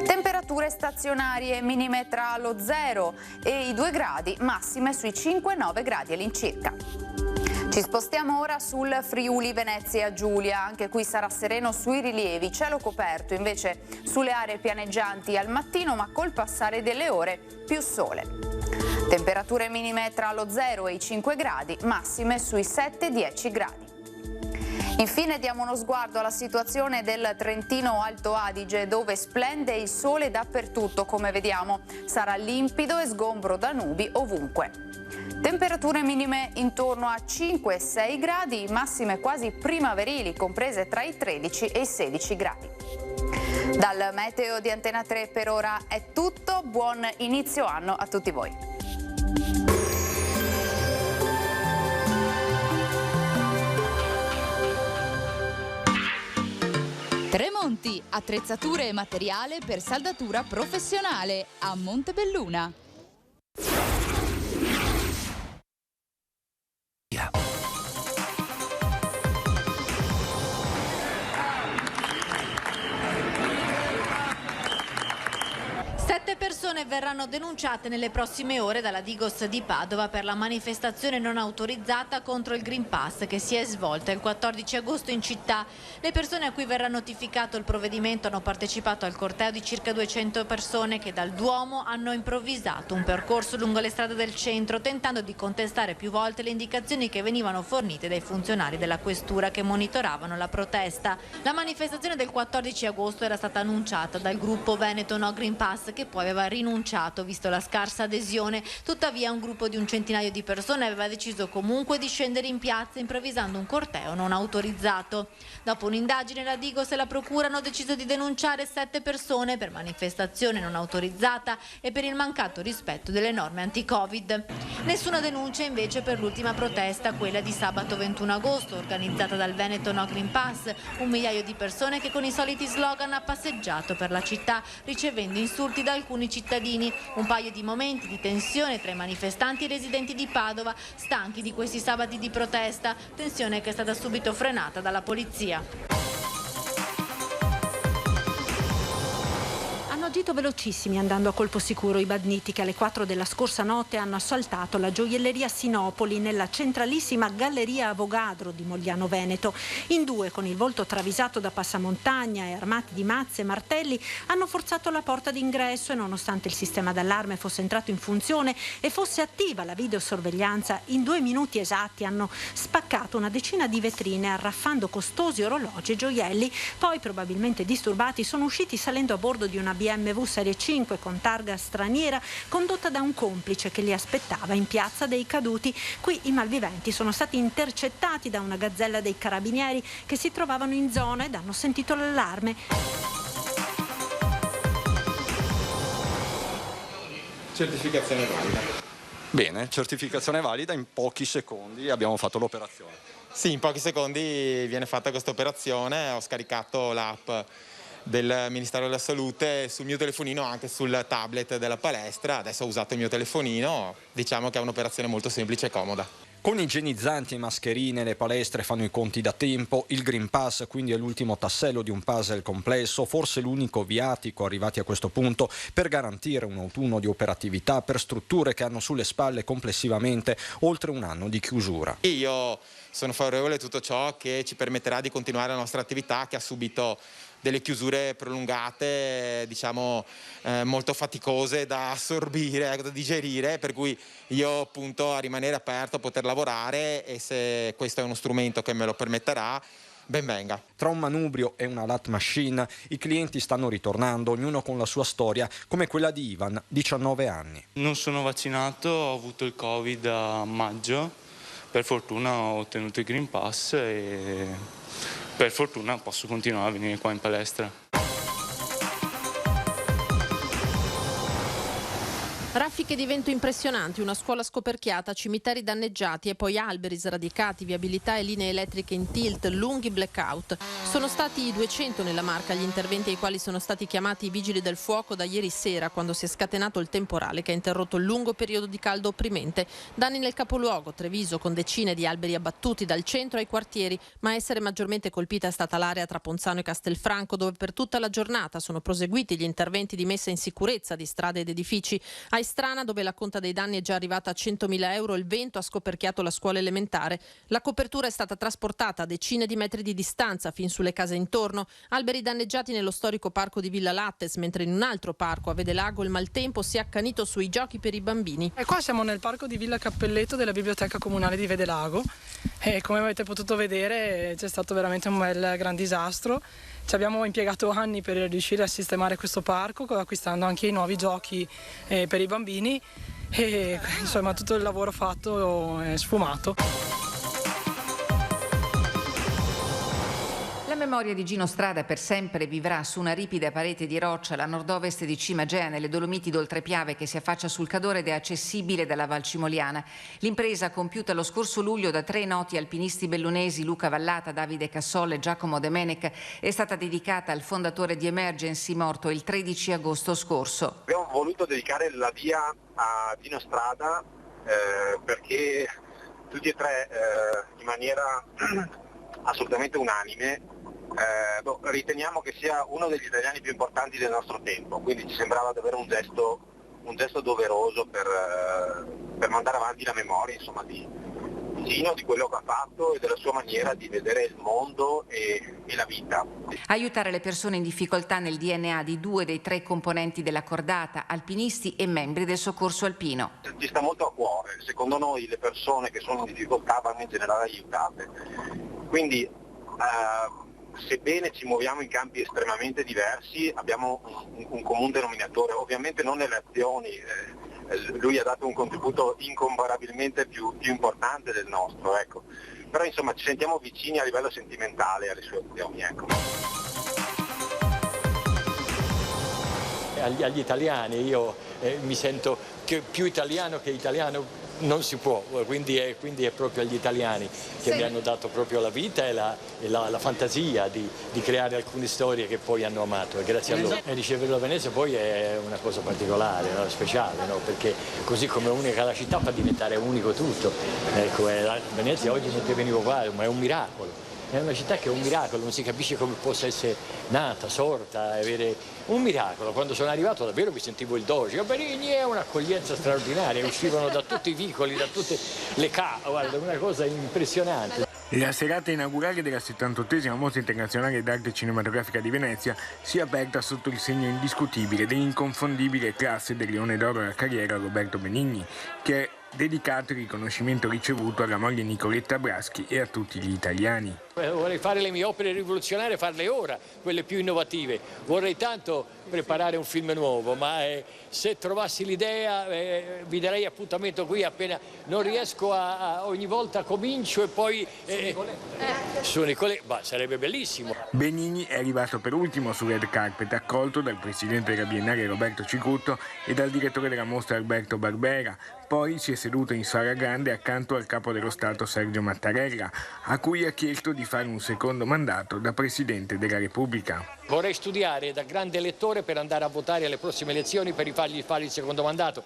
Temperature stazionarie minime tra lo 0 e i 2 gradi, massime sui 5-9 gradi all'incirca. Ci spostiamo ora sul Friuli Venezia Giulia, anche qui sarà sereno sui rilievi, cielo coperto invece sulle aree pianeggianti al mattino, ma col passare delle ore più sole. Temperature minime tra lo 0 e i 5 gradi, massime sui 7-10 gradi. Infine diamo uno sguardo alla situazione del Trentino Alto Adige, dove splende il sole dappertutto, come vediamo. Sarà limpido e sgombro da nubi ovunque. Temperature minime intorno a 5-6 gradi, massime quasi primaverili, comprese tra i 13 e i 16 gradi. Dal meteo di Antena 3 per ora è tutto, buon inizio anno a tutti voi. Tremonti, attrezzature e materiale per saldatura professionale a Montebelluna. Persone verranno denunciate nelle prossime ore dalla Digos di Padova per la manifestazione non autorizzata contro il Green Pass che si è svolta il 14 agosto in città. Le persone a cui verrà notificato il provvedimento hanno partecipato al corteo di circa 200 persone che dal Duomo hanno improvvisato un percorso lungo le strade del centro, tentando di contestare più volte le indicazioni che venivano fornite dai funzionari della questura che monitoravano la protesta. La manifestazione del 14 agosto era stata annunciata dal gruppo Veneto No Green Pass, che poi aveva rinunciato visto la scarsa adesione. Tuttavia un gruppo di un centinaio di persone aveva deciso comunque di scendere in piazza improvvisando un corteo non autorizzato. Dopo un'indagine la Digos e la Procura hanno deciso di denunciare 7 persone per manifestazione non autorizzata e per il mancato rispetto delle norme anti-Covid. Nessuna denuncia invece per l'ultima protesta, quella di sabato 21 agosto, organizzata dal Veneto No Green Pass, 1 migliaio di persone che con i soliti slogan ha passeggiato per la città ricevendo insulti da alcuni cittadini. Un paio di momenti di tensione tra i manifestanti e i residenti di Padova, stanchi di questi sabati di protesta, tensione che è stata subito frenata dalla polizia. Hanno agito velocissimi andando a colpo sicuro i badniti che alle 4 della scorsa notte hanno assaltato la gioielleria Sinopoli nella centralissima Galleria Avogadro di Mogliano Veneto. In due, con il volto travisato da passamontagna e armati di mazze e martelli, hanno forzato la porta d'ingresso e nonostante il sistema d'allarme fosse entrato in funzione e fosse attiva la videosorveglianza, in 2 minuti esatti hanno spaccato una decina di vetrine arraffando costosi orologi e gioielli. Poi, probabilmente disturbati, sono usciti salendo a bordo di una BMW Serie 5 con targa straniera condotta da un complice che li aspettava in Piazza dei Caduti. Qui i malviventi sono stati intercettati da una gazzella dei carabinieri che si trovavano in zona ed hanno sentito l'allarme. Certificazione valida. Bene, certificazione valida, in pochi secondi abbiamo fatto l'operazione. Sì, in pochi secondi viene fatta questa operazione, ho scaricato l'app del Ministero della Salute sul mio telefonino, anche sul tablet della palestra. Adesso ho usato il mio telefonino, diciamo che è un'operazione molto semplice e comoda. Con igienizzanti e mascherine le palestre fanno i conti da tempo, il Green Pass quindi è l'ultimo tassello di un puzzle complesso, forse l'unico viatico arrivati a questo punto per garantire un autunno di operatività per strutture che hanno sulle spalle complessivamente oltre un anno di chiusura. Io sono favorevole a tutto ciò che ci permetterà di continuare la nostra attività che ha subito delle chiusure prolungate, diciamo molto faticose da assorbire, da digerire, per cui io punto a rimanere aperto, a poter lavorare e se questo è uno strumento che me lo permetterà, ben venga. Tra un manubrio e una lat machine i clienti stanno ritornando, ognuno con la sua storia, come quella di Ivan, 19 anni. Non sono vaccinato, ho avuto il Covid a maggio, per fortuna ho ottenuto il Green Pass e per fortuna posso continuare a venire qua in palestra. Raffiche di vento impressionanti, una scuola scoperchiata, cimiteri danneggiati e poi alberi sradicati, viabilità e linee elettriche in tilt, lunghi blackout. Sono stati 200 nella Marca gli interventi ai quali sono stati chiamati i vigili del fuoco da ieri sera, quando si è scatenato il temporale che ha interrotto il lungo periodo di caldo opprimente. Danni nel capoluogo, Treviso, con decine di alberi abbattuti dal centro ai quartieri, ma a essere maggiormente colpita è stata l'area tra Ponzano e Castelfranco, dove per tutta la giornata sono proseguiti gli interventi di messa in sicurezza di strade ed edifici. A Strana, dove la conta dei danni è già arrivata a 100.000 euro, il vento ha scoperchiato la scuola elementare. La copertura è stata trasportata a decine di metri di distanza fin sulle case intorno. Alberi danneggiati nello storico parco di Villa Lattes, mentre in un altro parco a Vedelago il maltempo si è accanito sui giochi per i bambini. E qua siamo nel parco di Villa Cappelletto della Biblioteca Comunale di Vedelago e come avete potuto vedere c'è stato veramente un bel gran disastro. Ci abbiamo impiegato anni per riuscire a sistemare questo parco, acquistando anche i nuovi giochi per i bambini e insomma tutto il lavoro fatto è sfumato. La memoria di Gino Strada per sempre vivrà su una ripida parete di roccia alla nord-ovest di Cimagea, nelle Dolomiti d'Oltrepiave, che si affaccia sul Cadore ed è accessibile dalla Val Cimoliana. L'impresa, compiuta lo scorso luglio da 3 noti alpinisti bellunesi, Luca Vallata, Davide Cassolle e Giacomo De Menec, è stata dedicata al fondatore di Emergency, morto il 13 agosto scorso. Abbiamo voluto dedicare la via a Gino Strada perché tutti e tre in maniera assolutamente unanime riteniamo che sia uno degli italiani più importanti del nostro tempo, quindi ci sembrava davvero un gesto doveroso per mandare avanti la memoria, insomma, di Gino, di quello che ha fatto e della sua maniera di vedere il mondo e la vita. Aiutare le persone in difficoltà nel DNA di 2 dei 3 componenti della cordata, alpinisti e membri del soccorso alpino. Ci sta molto a cuore, secondo noi le persone che sono in difficoltà vanno in generale aiutate, quindi sebbene ci muoviamo in campi estremamente diversi abbiamo un comune denominatore, ovviamente non nelle azioni, lui ha dato un contributo incomparabilmente più importante del nostro, ecco. Però insomma ci sentiamo vicini a livello sentimentale alle sue azioni, ecco. Agli italiani io mi sento più italiano che italiano non si può, quindi è proprio agli italiani che mi hanno dato proprio la vita e la fantasia di creare alcune storie che poi hanno amato, e grazie a loro. E riceverlo a Venezia poi è una cosa particolare, no? Speciale, no? Perché così come unica la città fa diventare unico tutto. Ecco, Venezia oggi non deve venire qua, ma è un miracolo. è una città che è un miracolo, non si capisce come possa essere nata, sorta, avere un miracolo. Quando sono arrivato davvero mi sentivo il doge. A Benigni è un'accoglienza straordinaria, uscivano da tutti i vicoli, da tutte le guarda, una cosa impressionante. La serata inaugurale della 78esima Mostra Internazionale d'Arte Cinematografica di Venezia si è aperta sotto il segno indiscutibile dell'inconfondibile classe del Leone d'Oro alla carriera Roberto Benigni, che è dedicato il riconoscimento ricevuto alla moglie Nicoletta Braschi e a tutti gli italiani. Vorrei fare le mie opere rivoluzionarie, farle ora, quelle più innovative. Vorrei tanto preparare un film nuovo, ma se trovassi l'idea vi darei appuntamento qui appena. Non riesco ogni volta comincio e poi su Nicolè, sarebbe bellissimo. Benigni è arrivato per ultimo sul red carpet, accolto dal presidente della Biennale Roberto Cicutto e dal direttore della mostra Alberto Barbera. Poi si è seduto in sala grande accanto al capo dello Stato Sergio Mattarella, a cui ha chiesto di fare un secondo mandato da Presidente della Repubblica. Vorrei studiare da grande elettore per andare a votare alle prossime elezioni per fargli fare il secondo mandato.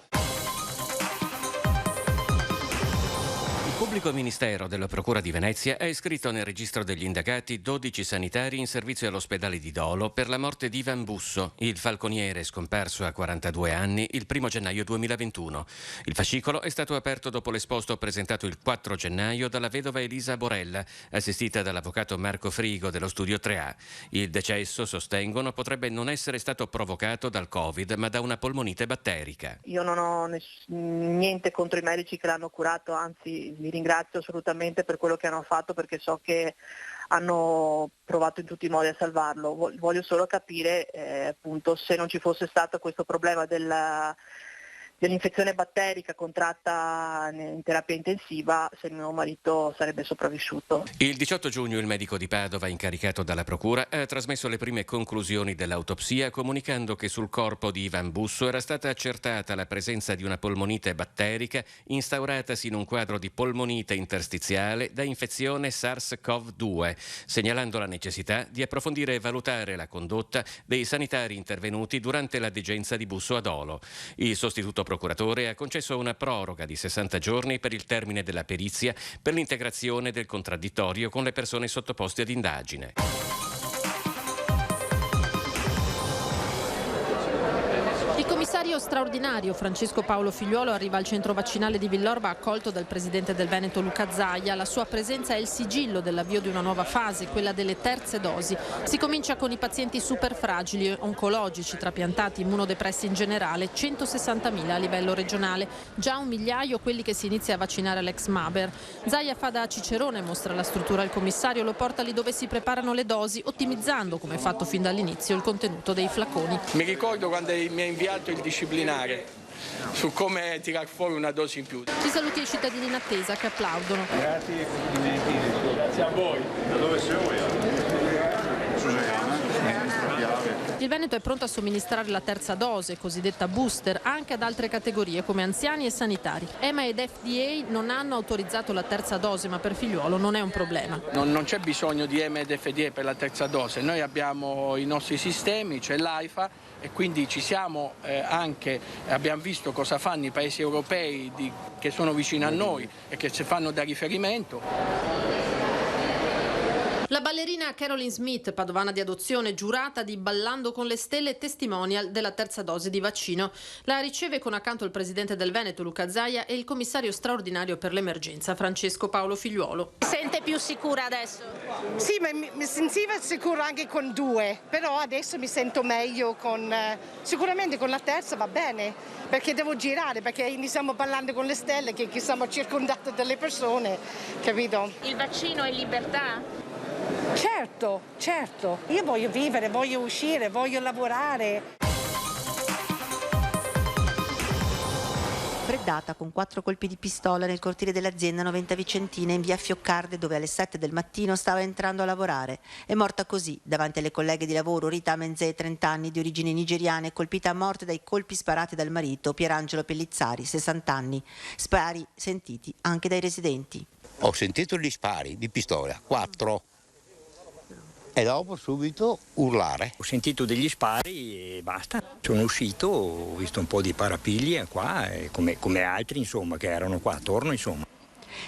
Il pubblico ministero della Procura di Venezia ha iscritto nel registro degli indagati 12 sanitari in servizio all'ospedale di Dolo per la morte di Ivan Busso, il falconiere scomparso a 42 anni il 1 gennaio 2021. Il fascicolo è stato aperto dopo l'esposto presentato il 4 gennaio dalla vedova Elisa Borella, assistita dall'avvocato Marco Frigo dello Studio 3A. Il decesso, sostengono, potrebbe non essere stato provocato dal Covid, ma da una polmonite batterica. Io non ho niente contro i medici che l'hanno curato, anzi li ringrazio assolutamente per quello che hanno fatto, perché so che hanno provato in tutti i modi a salvarlo. Voglio solo capire appunto, se non ci fosse stato questo problema dell'infezione batterica contratta in terapia intensiva, se mio marito sarebbe sopravvissuto. Il 18 giugno il medico di Padova, incaricato dalla Procura, ha trasmesso le prime conclusioni dell'autopsia, comunicando che sul corpo di Ivan Busso era stata accertata la presenza di una polmonite batterica instauratasi in un quadro di polmonite interstiziale da infezione SARS-CoV-2, segnalando la necessità di approfondire e valutare la condotta dei sanitari intervenuti durante la degenza di Busso a Dolo. Il sostituto procuratore ha concesso una proroga di 60 giorni per il termine della perizia per l'integrazione del contraddittorio con le persone sottoposte ad indagine. Il commissario straordinario Francesco Paolo Figliuolo arriva al centro vaccinale di Villorba accolto dal presidente del Veneto Luca Zaia. La sua presenza è il sigillo dell'avvio di una nuova fase, quella delle terze dosi. Si comincia con i pazienti super fragili, oncologici, trapiantati, immunodepressi in generale, 160.000 a livello regionale, già 1 migliaio quelli che si inizia a vaccinare all'ex Maber. Zaia fa da cicerone, mostra la struttura al commissario, lo porta lì dove si preparano le dosi, ottimizzando, come fatto fin dall'inizio, il contenuto dei flaconi. Mi ricordo quando mi ha inviato il disciplinare su come tirar fuori una dose in più. Ci saluti ai cittadini in attesa che applaudono. Grazie a voi. Da dove sei? Il Veneto è pronto a somministrare la terza dose, cosiddetta booster, anche ad altre categorie come anziani e sanitari. EMA ed FDA non hanno autorizzato la terza dose, ma per Figliuolo non è un problema. Non c'è bisogno di EMA ed FDA per la terza dose. Noi abbiamo i nostri sistemi, c'è l'AIFA e quindi ci siamo abbiamo visto cosa fanno i paesi europei che sono vicini a noi e che ci fanno da riferimento. La ballerina Caroline Smith, padovana di adozione, giurata di Ballando con le Stelle, testimonial della terza dose di vaccino. La riceve con accanto il presidente del Veneto Luca Zaia e il commissario straordinario per l'emergenza Francesco Paolo Figliuolo. Si sente più sicura adesso? Sì, ma mi sentivo sicura anche con 2, però adesso mi sento meglio sicuramente con la terza va bene, perché devo girare, perché iniziamo Ballando con le Stelle, che siamo circondati dalle persone, capito? Il vaccino è libertà? Certo, io voglio vivere, voglio uscire, voglio lavorare. Freddata con 4 colpi di pistola nel cortile dell'azienda 90 Vicentina in via Fioccarde, dove alle 7 del mattino stava entrando a lavorare. È morta così, davanti alle colleghe di lavoro, Rita Menze, 30 anni, di origini nigeriane, colpita a morte dai colpi sparati dal marito, Pierangelo Pellizzari, 60 anni. Spari sentiti anche dai residenti. Ho sentito gli spari di pistola, 4. E dopo subito urlare. Ho sentito degli spari e basta. Sono uscito, ho visto un po' di parapiglie qua, come altri insomma, che erano qua attorno insomma.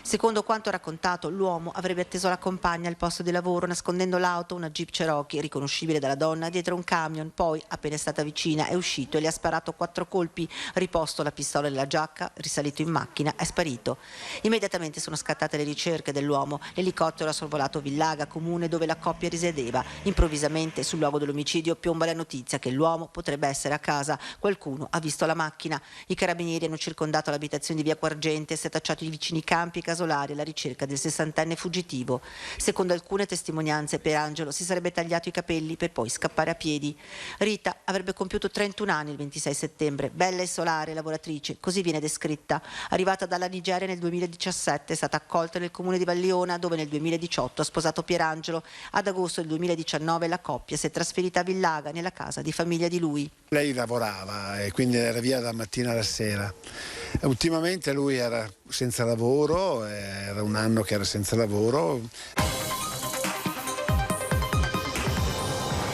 Secondo quanto raccontato, l'uomo avrebbe atteso la compagna al posto di lavoro nascondendo l'auto, una Jeep Cherokee riconoscibile dalla donna, dietro un camion. Poi, appena è stata vicina, è uscito e le ha sparato 4 colpi, riposto la pistola nella giacca, risalito in macchina, è sparito. Immediatamente sono scattate le ricerche dell'uomo. L'elicottero ha sorvolato Villaga, comune dove la coppia risiedeva. Improvvisamente sul luogo dell'omicidio piomba la notizia che l'uomo potrebbe essere a casa. Qualcuno ha visto la macchina. I carabinieri hanno circondato l'abitazione di via Quargente e setacciato i vicini campi e casolari alla ricerca del 60enne fuggitivo. Secondo alcune testimonianze, Pierangelo si sarebbe tagliato i capelli per poi scappare a piedi. Rita avrebbe compiuto 31 anni il 26 settembre, bella e solare, lavoratrice, così viene descritta. Arrivata dalla Nigeria nel 2017, è stata accolta nel comune di Valliona, dove nel 2018 ha sposato Pierangelo. Ad agosto del 2019 la coppia si è trasferita a Villaga, nella casa di famiglia di lui. Lei lavorava e quindi era via dalla mattina alla sera. Ultimamente lui era senza lavoro, era un anno che era senza lavoro.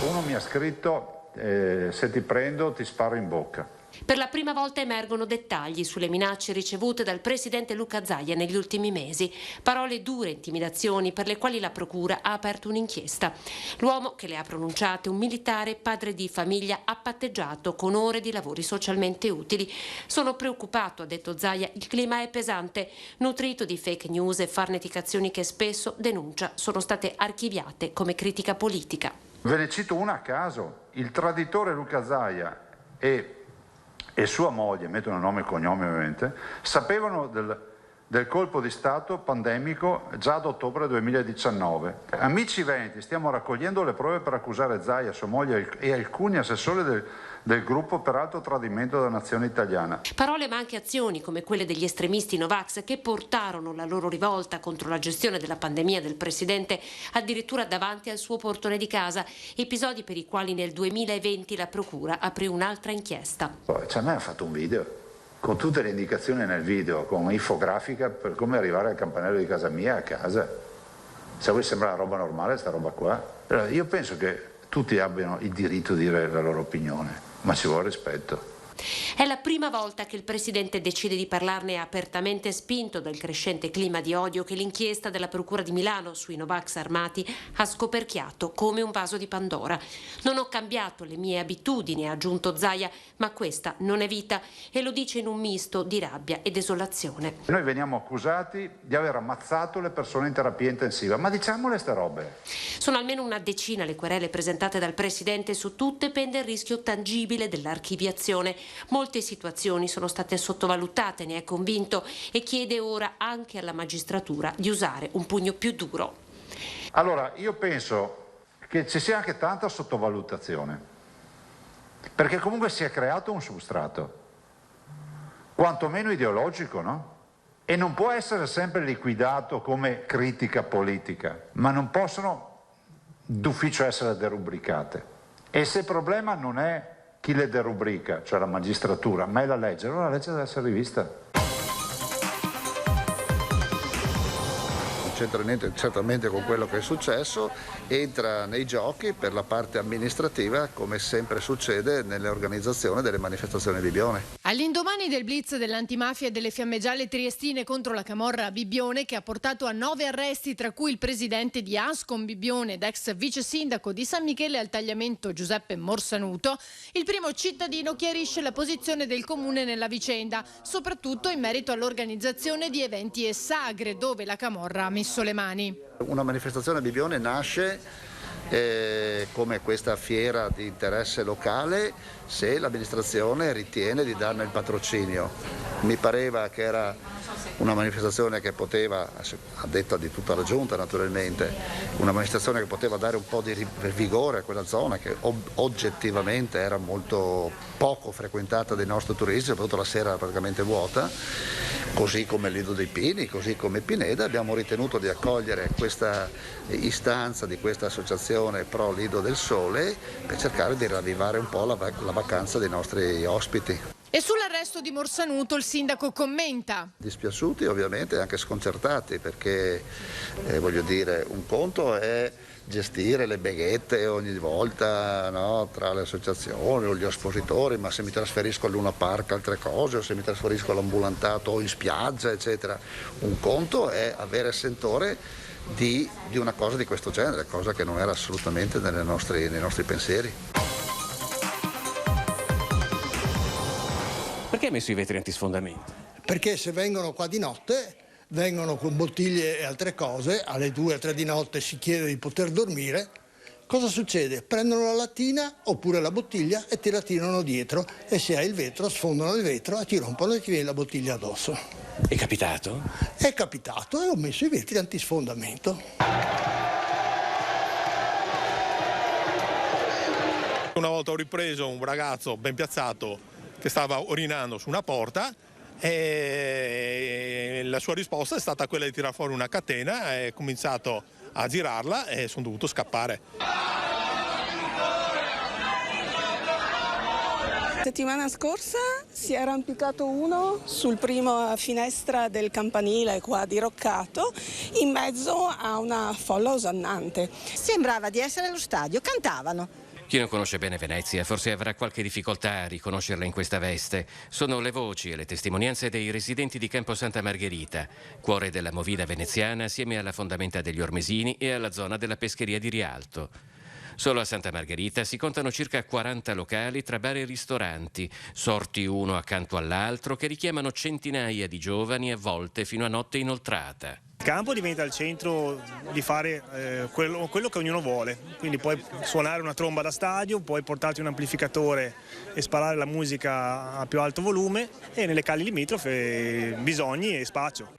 Uno mi ha scritto se ti prendo ti sparo in bocca. Per la prima volta emergono dettagli sulle minacce ricevute dal presidente Luca Zaia negli ultimi mesi. Parole dure, intimidazioni per le quali la procura ha aperto un'inchiesta. L'uomo che le ha pronunciate, un militare, padre di famiglia, appatteggiato con ore di lavori socialmente utili. Sono preoccupato, ha detto Zaia, il clima è pesante, nutrito di fake news e farneticazioni che spesso, denuncia, sono state archiviate come critica politica. Ve ne cito una a caso. Il traditore Luca Zaia e sua moglie, mettono nome e cognome ovviamente, sapevano del colpo di Stato pandemico già ad ottobre 2019. Amici veneti, stiamo raccogliendo le prove per accusare Zaia, sua moglie e alcuni assessori del gruppo per alto tradimento della nazione italiana. Parole ma anche azioni come quelle degli estremisti Novax che portarono la loro rivolta contro la gestione della pandemia del presidente addirittura davanti al suo portone di casa, episodi per i quali nel 2020 la procura aprì un'altra inchiesta. A me ha fatto un video con tutte le indicazioni nel video, con infografica per come arrivare al campanello di casa mia a casa. Se a voi sembra una roba normale sta roba qua, io penso che tutti abbiano il diritto di dire la loro opinione, ma ci vuole rispetto. È la prima volta che il presidente decide di parlarne apertamente, spinto dal crescente clima di odio che l'inchiesta della Procura di Milano sui Novax armati ha scoperchiato come un vaso di Pandora. Non ho cambiato le mie abitudini, ha aggiunto Zaia, ma questa non è vita, e lo dice in un misto di rabbia e desolazione. Noi veniamo accusati di aver ammazzato le persone in terapia intensiva, ma diciamole ste robe. Sono almeno una decina le querele presentate dal presidente, su tutte pende il rischio tangibile dell'archiviazione. Molte situazioni sono state sottovalutate, ne è convinto, e chiede ora anche alla magistratura di usare un pugno più duro. Allora, io penso che ci sia anche tanta sottovalutazione, perché comunque si è creato un substrato, quantomeno ideologico, no? E non può essere sempre liquidato come critica politica, ma non possono d'ufficio essere derubricate. E se il problema non è chi le derubrica, cioè la magistratura, ma è la legge, allora la legge deve essere rivista. Non c'entra niente certamente con quello che è successo, entra nei giochi per la parte amministrativa, come sempre succede nelle organizzazioni delle manifestazioni bibbione. All'indomani del blitz dell'antimafia e delle fiamme gialle triestine contro la camorra a Bibbione, che ha portato a 9 arresti, tra cui il presidente di Ascom Bibbione ed ex vice sindaco di San Michele al Tagliamento Giuseppe Morsanuto, il primo cittadino chiarisce la posizione del comune nella vicenda, soprattutto in merito all'organizzazione di eventi e sagre dove la camorra ha messo le mani. Una manifestazione a Bibbione nasce come questa fiera di interesse locale se l'amministrazione ritiene di darne il patrocinio. Mi pareva che era una manifestazione che poteva, a detta di tutta la giunta naturalmente, una manifestazione che poteva dare un po' di vigore a quella zona che oggettivamente era molto poco frequentata dai nostri turisti, soprattutto la sera era praticamente vuota, così come il Lido dei Pini, così come Pineda. Abbiamo ritenuto di accogliere questa istanza di questa associazione pro Lido del Sole per cercare di ravvivare un po' la vacanza dei nostri ospiti. E sull'arresto di Morsanuto il sindaco commenta. Dispiaciuti ovviamente e anche sconcertati perché voglio dire, un conto è gestire le beghette ogni volta, no, tra le associazioni o gli espositori, ma se mi trasferisco al Luna Park altre cose, o se mi trasferisco all'ambulantato o in spiaggia eccetera, un conto è avere sentore di una cosa di questo genere, cosa che non era assolutamente nei nostri pensieri. Perché hai messo i vetri antisfondamento? Perché se vengono qua di notte, vengono con bottiglie e altre cose, alle 2 o 3 di notte si chiede di poter dormire, cosa succede? Prendono la lattina oppure la bottiglia e te la tirano dietro e se hai il vetro sfondano il vetro e ti rompono e ti viene la bottiglia addosso. È capitato? È capitato e ho messo i vetri antisfondamento. Una volta ho ripreso un ragazzo ben piazzato che stava orinando su una porta e la sua risposta è stata quella di tirare fuori una catena e ho cominciato a girarla e sono dovuto scappare. Settimana scorsa si era impiccato uno sul primo finestra del campanile qua diroccato in mezzo a una folla osannante. Sembrava di essere allo stadio, cantavano. Chi non conosce bene Venezia forse avrà qualche difficoltà a riconoscerla in questa veste. Sono le voci e le testimonianze dei residenti di Campo Santa Margherita, cuore della movida veneziana assieme alla fondamenta degli Ormesini e alla zona della pescheria di Rialto. Solo a Santa Margherita si contano circa 40 locali tra bar e ristoranti, sorti uno accanto all'altro, che richiamano centinaia di giovani a volte fino a notte inoltrata. Il campo diventa il centro di fare quello che ognuno vuole, quindi puoi suonare una tromba da stadio, puoi portarti un amplificatore e sparare la musica a più alto volume e nelle cali limitrofe bisogni e spazio.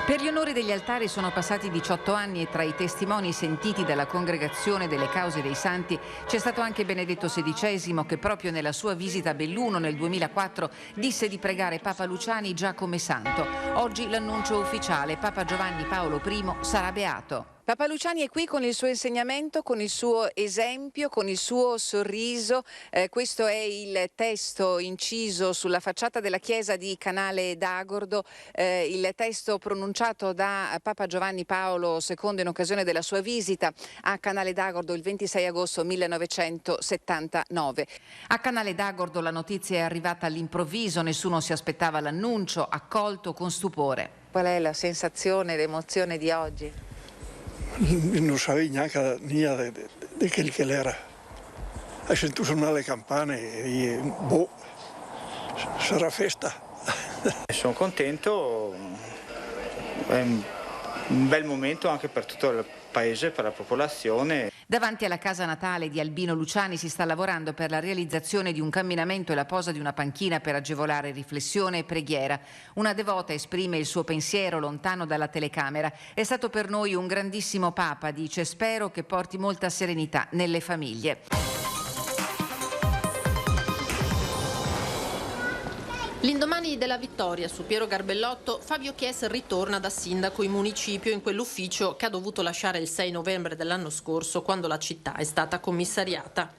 Per gli onori degli altari sono passati 18 anni e tra i testimoni sentiti dalla Congregazione delle Cause dei Santi c'è stato anche Benedetto XVI che proprio nella sua visita a Belluno nel 2004 disse di pregare Papa Luciani già come santo. Oggi l'annuncio ufficiale: Papa Giovanni Paolo I sarà beato. Papa Luciani è qui con il suo insegnamento, con il suo esempio, con il suo sorriso. Questo è il testo inciso sulla facciata della chiesa di Canale d'Agordo, il testo pronunciato da Papa Giovanni Paolo II in occasione della sua visita a Canale d'Agordo il 26 agosto 1979. A Canale d'Agordo la notizia è arrivata all'improvviso, nessuno si aspettava l'annuncio, accolto con stupore. Qual è la sensazione, l'emozione di oggi? Non sapevo neanche di che era. Hai sentito suonare le campane e boh, sarà festa. Sono contento, è un bel momento anche per tutto il paese, per la popolazione. Davanti alla casa natale di Albino Luciani si sta lavorando per la realizzazione di un camminamento e la posa di una panchina per agevolare riflessione e preghiera. Una devota esprime il suo pensiero lontano dalla telecamera. È stato per noi un grandissimo Papa, dice, spero che porti molta serenità nelle famiglie. L'indomani della vittoria su Piero Garbellotto, Fabio Chies ritorna da sindaco in municipio in quell'ufficio che ha dovuto lasciare il 6 novembre dell'anno scorso quando la città è stata commissariata.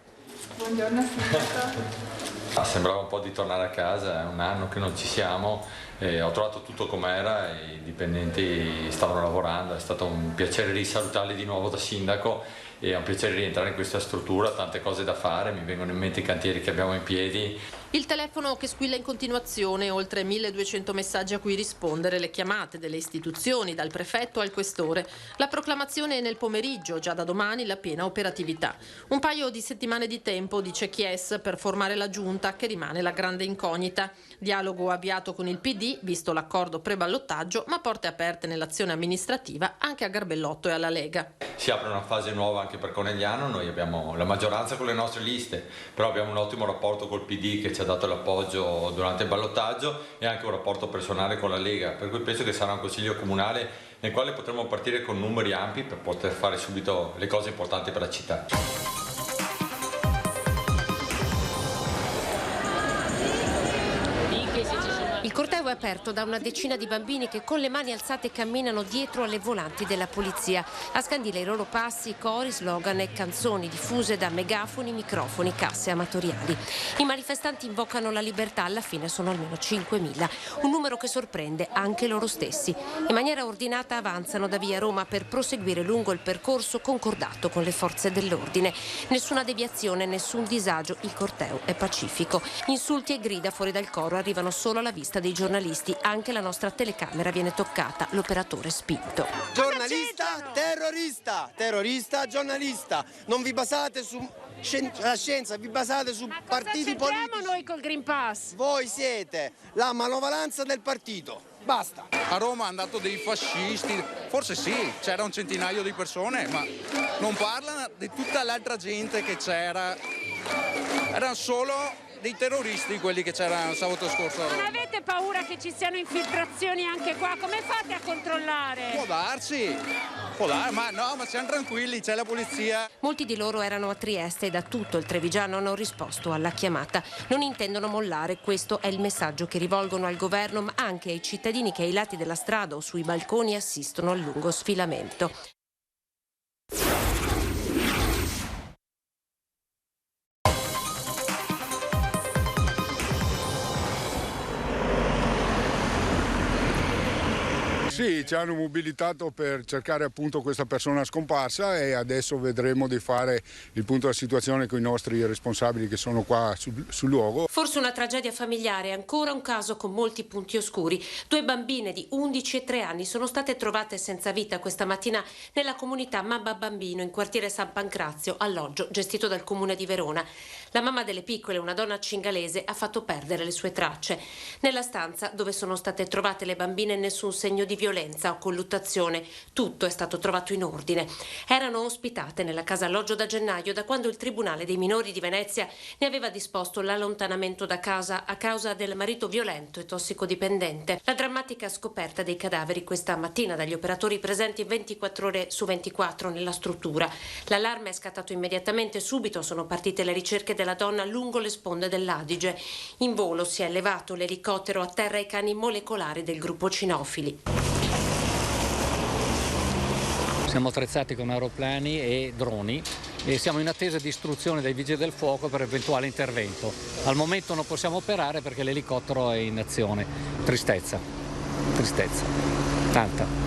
Buongiorno sindaco. Sembrava un po' di tornare a casa, è un anno che non ci siamo, ho trovato tutto com'era, i dipendenti stavano lavorando, è stato un piacere risalutarli di nuovo da sindaco e è un piacere rientrare in questa struttura, tante cose da fare, mi vengono in mente i cantieri che abbiamo in piedi. Il telefono che squilla in continuazione, oltre 1200 messaggi a cui rispondere, le chiamate delle istituzioni, dal prefetto al questore. La proclamazione nel pomeriggio, già da domani la piena operatività. Un paio di settimane di tempo, dice Chies, per formare la giunta che rimane la grande incognita. Dialogo avviato con il PD, visto l'accordo pre-ballottaggio, ma porte aperte nell'azione amministrativa anche a Garbellotto e alla Lega. Si apre una fase nuova anche per Conegliano, noi abbiamo la maggioranza con le nostre liste, però abbiamo un ottimo rapporto col PD che ci ha dato l'appoggio durante il ballottaggio e anche un rapporto personale con la Lega, per cui penso che sarà un consiglio comunale nel quale potremo partire con numeri ampi per poter fare subito le cose importanti per la città. Il corteo corteo è aperto da una decina di bambini che con le mani alzate camminano dietro alle volanti della polizia a scandire i loro passi, cori, slogan e canzoni diffuse da megafoni, microfoni, casse amatoriali. I manifestanti invocano la libertà, alla fine sono almeno 5.000, un numero che sorprende anche loro stessi. In maniera ordinata avanzano da via Roma per proseguire lungo il percorso concordato con le forze dell'ordine. Nessuna deviazione, nessun disagio, il corteo è pacifico. Insulti e grida fuori dal coro arrivano solo alla vista dei giornalisti. Anche la nostra telecamera viene toccata, l'operatore spinto. Giornalista, terrorista, terrorista, giornalista. Non vi basate su la scienza, vi basate su partiti politici. Noi col Green Pass. Voi siete la manovalanza del partito. Basta. A Roma hanno dato dei fascisti, forse sì, c'era un centinaio di persone, ma non parlano di tutta l'altra gente che c'era. Erano solo dei terroristi quelli che c'erano sabato scorso a Roma. Non avete paura che ci siano infiltrazioni anche qua? Come fate a controllare? Può darsi, ma no, ma siamo tranquilli, c'è la polizia. Molti di loro erano a Trieste e da tutto il Trevigiano hanno risposto alla chiamata. Non intendono mollare, questo è il messaggio che rivolgono al governo, ma anche ai cittadini che ai lati della strada o sui balconi assistono al lungo sfilamento. Sì, ci hanno mobilitato per cercare appunto questa persona scomparsa e adesso vedremo di fare il punto della situazione con i nostri responsabili che sono qua sul luogo. Forse una tragedia familiare, ancora un caso con molti punti oscuri. 2 bambine di 11 e 3 anni sono state trovate senza vita questa mattina nella comunità Mamma Bambino in quartiere San Pancrazio, alloggio gestito dal comune di Verona. La mamma delle piccole, una donna cingalese, ha fatto perdere le sue tracce. Nella stanza dove sono state trovate le bambine nessun segno di violenza o colluttazione, tutto è stato trovato in ordine. Erano ospitate nella casa alloggio da gennaio, da quando il Tribunale dei minori di Venezia ne aveva disposto l'allontanamento da casa a causa del marito violento e tossicodipendente. La drammatica scoperta dei cadaveri questa mattina dagli operatori presenti 24 ore su 24 nella struttura. L'allarme è scattato immediatamente, subito sono partite le ricerche della donna lungo le sponde dell'Adige. In volo si è elevato l'elicottero a terra i cani molecolari del gruppo cinofili. Siamo attrezzati con aeroplani e droni e siamo in attesa di istruzioni dai vigili del fuoco per eventuale intervento. Al momento non possiamo operare perché l'elicottero è in azione. Tristezza, tanta.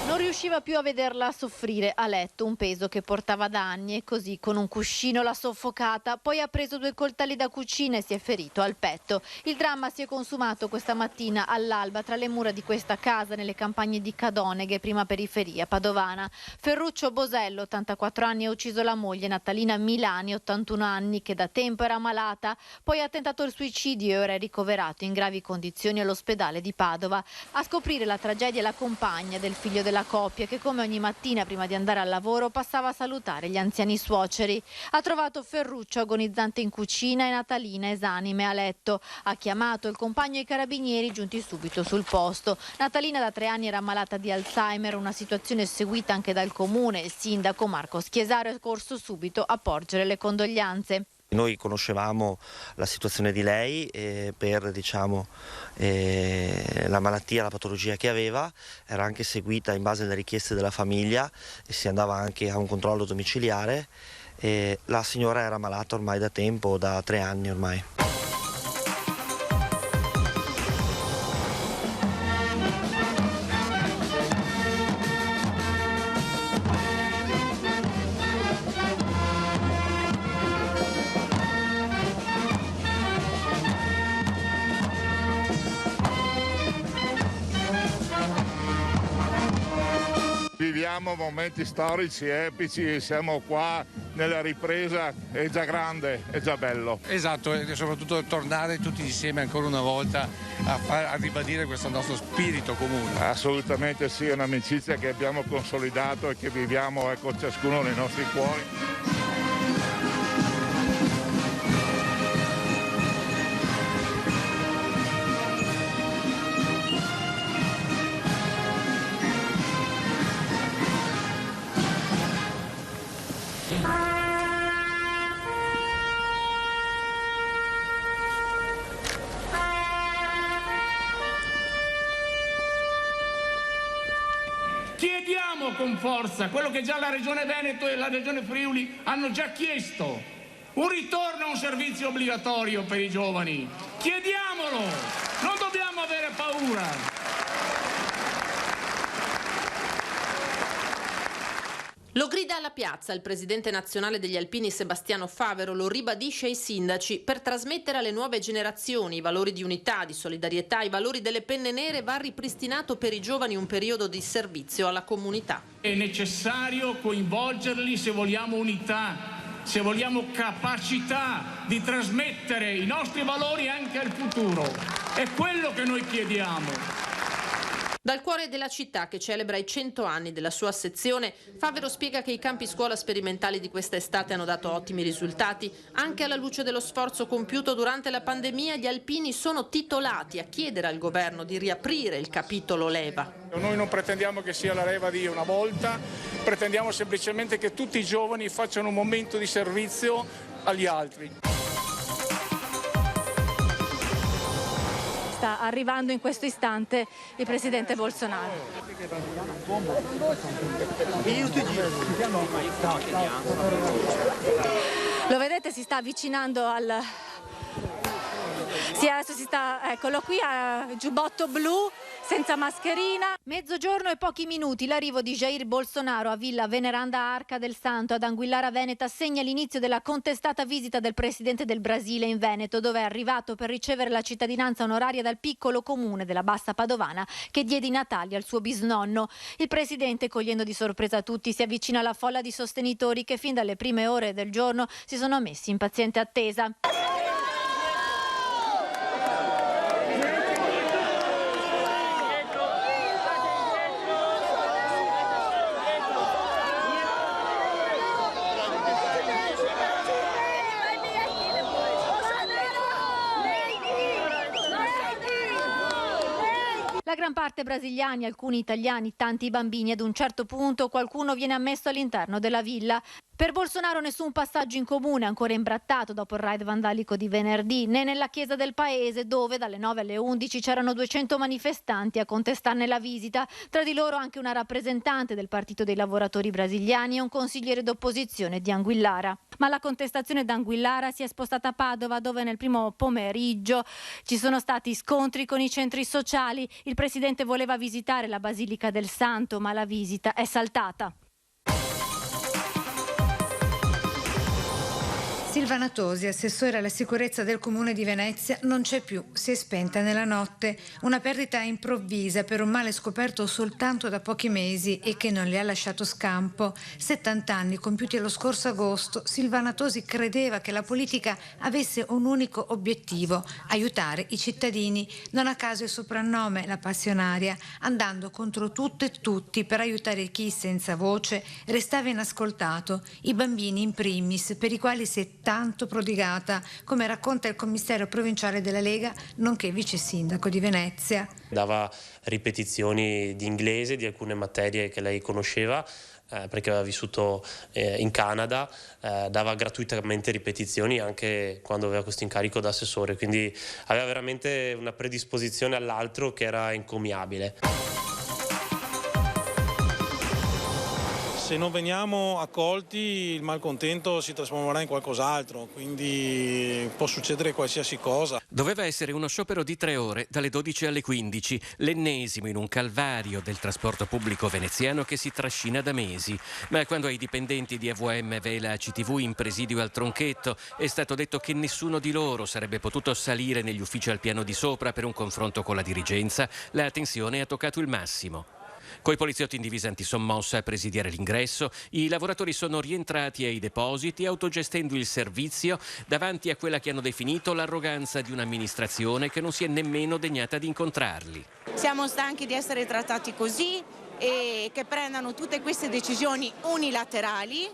Non riusciva più a vederla soffrire a letto, un peso che portava da anni, e così con un cuscino l'ha soffocata. Poi ha preso 2 coltelli da cucina e si è ferito al petto. Il dramma si è consumato questa mattina all'alba tra le mura di questa casa nelle campagne di Cadoneghe, prima periferia padovana. Ferruccio Bosello, 84 anni, ha ucciso la moglie Natalina Milani, 81 anni, che da tempo era malata. Poi ha tentato il suicidio e ora è ricoverato in gravi condizioni all'ospedale di Padova. A scoprire la tragedia è la compagna del figlio della coppia che, come ogni mattina prima di andare al lavoro, passava a salutare gli anziani suoceri. Ha trovato Ferruccio agonizzante in cucina e Natalina esanime a letto. Ha chiamato il compagno e i carabinieri, giunti subito sul posto. Natalina da 3 anni era malata di Alzheimer, una situazione seguita anche dal comune. Il sindaco Marco Schiesaro è corso subito a porgere le condoglianze. Noi conoscevamo la situazione di lei per la malattia, la patologia che aveva, era anche seguita in base alle richieste della famiglia e si andava anche a un controllo domiciliare. La signora era malata ormai da tempo, da 3 anni ormai. Viviamo momenti storici, epici, siamo qua nella ripresa, è già grande, è già bello. Esatto, e soprattutto tornare tutti insieme ancora una volta a ribadire questo nostro spirito comune. Assolutamente sì, è un'amicizia che abbiamo consolidato e che viviamo ciascuno nei nostri cuori. Chiediamo con forza quello che già la Regione Veneto e la Regione Friuli hanno già chiesto, un ritorno a un servizio obbligatorio per i giovani. Chiediamolo, non dobbiamo avere paura. Lo grida alla piazza il presidente nazionale degli alpini Sebastiano Favero, lo ribadisce ai sindaci. Per trasmettere alle nuove generazioni i valori di unità, di solidarietà, i valori delle penne nere, va ripristinato per i giovani un periodo di servizio alla comunità. È necessario coinvolgerli se vogliamo unità, se vogliamo capacità di trasmettere i nostri valori anche al futuro. È quello che noi chiediamo. Dal cuore della città, che celebra i 100 anni della sua sezione, Favero spiega che i campi scuola sperimentali di quest'estate hanno dato ottimi risultati. Anche alla luce dello sforzo compiuto durante la pandemia, gli alpini sono titolati a chiedere al governo di riaprire il capitolo leva. Noi non pretendiamo che sia la leva di una volta, pretendiamo semplicemente che tutti i giovani facciano un momento di servizio agli altri. Sta arrivando in questo istante il presidente Bolsonaro. Lo vedete, si sta avvicinando al... Sì, adesso si sta, eccolo qui, a giubbotto blu, senza mascherina. Mezzogiorno e pochi minuti, l'arrivo di Jair Bolsonaro a Villa Veneranda Arca del Santo ad Anguillara Veneta segna l'inizio della contestata visita del presidente del Brasile in Veneto, dove è arrivato per ricevere la cittadinanza onoraria dal piccolo comune della Bassa Padovana che diede i natali al suo bisnonno. Il presidente, cogliendo di sorpresa tutti, si avvicina alla folla di sostenitori che fin dalle prime ore del giorno si sono messi in paziente attesa. La gran parte brasiliani, alcuni italiani, tanti bambini. Ad un certo punto qualcuno viene ammesso all'interno della villa. Per Bolsonaro nessun passaggio in comune, ancora imbrattato dopo il raid vandalico di venerdì, né nella chiesa del paese, dove dalle 9 alle 11 c'erano 200 manifestanti a contestarne la visita, tra di loro anche una rappresentante del Partito dei Lavoratori Brasiliani e un consigliere d'opposizione di Anguillara. Ma la contestazione d'Anguillara si è spostata a Padova, dove nel primo pomeriggio ci sono stati scontri con i centri sociali. Il presidente voleva visitare la Basilica del Santo, ma la visita è saltata. Silvana Tosi, assessore alla sicurezza del Comune di Venezia, non c'è più, si è spenta nella notte. Una perdita improvvisa per un male scoperto soltanto da pochi mesi e che non le ha lasciato scampo. 70 anni compiuti lo scorso agosto, Silvana Tosi credeva che la politica avesse un unico obiettivo: aiutare i cittadini. Non a caso il soprannome, la passionaria, andando contro tutto e tutti per aiutare chi senza voce restava inascoltato, i bambini in primis, per i quali si è tanto prodigata, come racconta il commissario provinciale della Lega, nonché vice sindaco di Venezia. Dava ripetizioni di inglese, di alcune materie che lei conosceva, perché aveva vissuto in Canada, dava gratuitamente ripetizioni anche quando aveva questo incarico da assessore, quindi aveva veramente una predisposizione all'altro che era encomiabile. Se non veniamo accolti, il malcontento si trasformerà in qualcos'altro, quindi può succedere qualsiasi cosa. Doveva essere uno sciopero di 3 ore, dalle 12 alle 15, l'ennesimo in un calvario del trasporto pubblico veneziano che si trascina da mesi. Ma quando ai dipendenti di AVM Vela CTV in presidio al Tronchetto è stato detto che nessuno di loro sarebbe potuto salire negli uffici al piano di sopra per un confronto con la dirigenza, la tensione ha toccato il massimo. Coi poliziotti in divisa antisommossa a presidiare l'ingresso, i lavoratori sono rientrati ai depositi autogestendo il servizio davanti a quella che hanno definito l'arroganza di un'amministrazione che non si è nemmeno degnata di incontrarli. Siamo stanchi di essere trattati così e che prendano tutte queste decisioni unilaterali.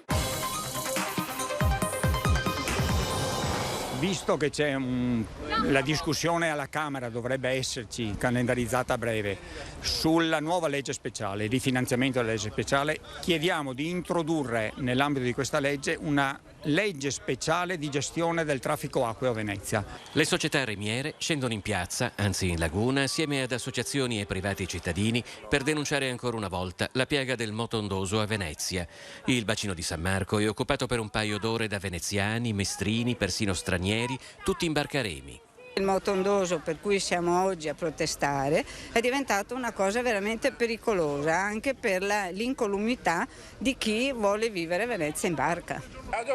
Visto che c'è la discussione alla Camera, dovrebbe esserci calendarizzata a breve, sulla nuova legge speciale, il rifinanziamento della legge speciale, chiediamo di introdurre nell'ambito di questa legge una legge speciale di gestione del traffico acqueo a Venezia. Le società remiere scendono in piazza, anzi in laguna, assieme ad associazioni e privati cittadini per denunciare ancora una volta la piaga del moto ondoso a Venezia. Il bacino di San Marco è occupato per un paio d'ore da veneziani, mestrini, persino stranieri, tutti in barcaremi. Il moto ondoso per cui siamo oggi a protestare è diventato una cosa veramente pericolosa anche per l'incolumità di chi vuole vivere Venezia in barca.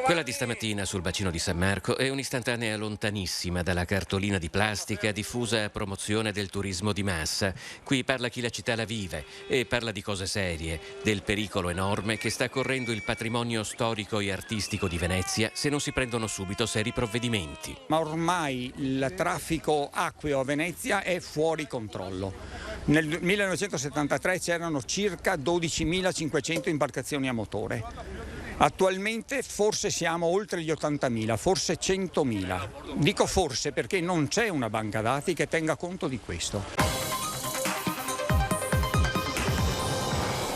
Quella di stamattina sul bacino di San Marco è un'istantanea lontanissima dalla cartolina di plastica diffusa a promozione del turismo di massa. Qui parla chi la città la vive e parla di cose serie, del pericolo enorme che sta correndo il patrimonio storico e artistico di Venezia se non si prendono subito seri provvedimenti. Ma ormai il traffico acqueo a Venezia è fuori controllo. Nel 1973 c'erano circa 12.500 imbarcazioni a motore. Attualmente forse siamo oltre gli 80.000, forse 100.000. Dico forse perché non c'è una banca dati che tenga conto di questo.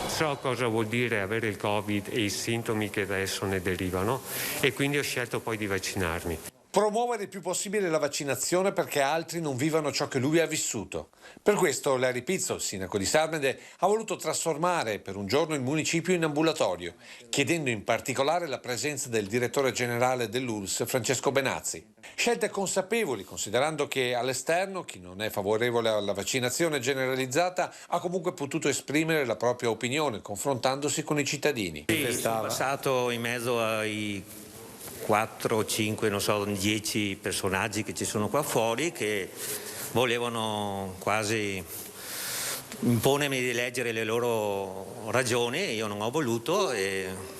So cosa vuol dire avere il Covid e i sintomi che adesso ne derivano e quindi ho scelto poi di vaccinarmi. Promuovere il più possibile la vaccinazione perché altri non vivano ciò che lui ha vissuto. Per questo Larry Pizzo, il sindaco di Sarmede, ha voluto trasformare per un giorno il municipio in ambulatorio, chiedendo in particolare la presenza del direttore generale dell'ULSS, Francesco Benazzi. Scelte consapevoli, considerando che all'esterno chi non è favorevole alla vaccinazione generalizzata ha comunque potuto esprimere la propria opinione, confrontandosi con i cittadini. Sì, in passato in mezzo ai 4, 5, non so, 10 personaggi che ci sono qua fuori che volevano quasi imponermi di leggere le loro ragioni, io non ho voluto e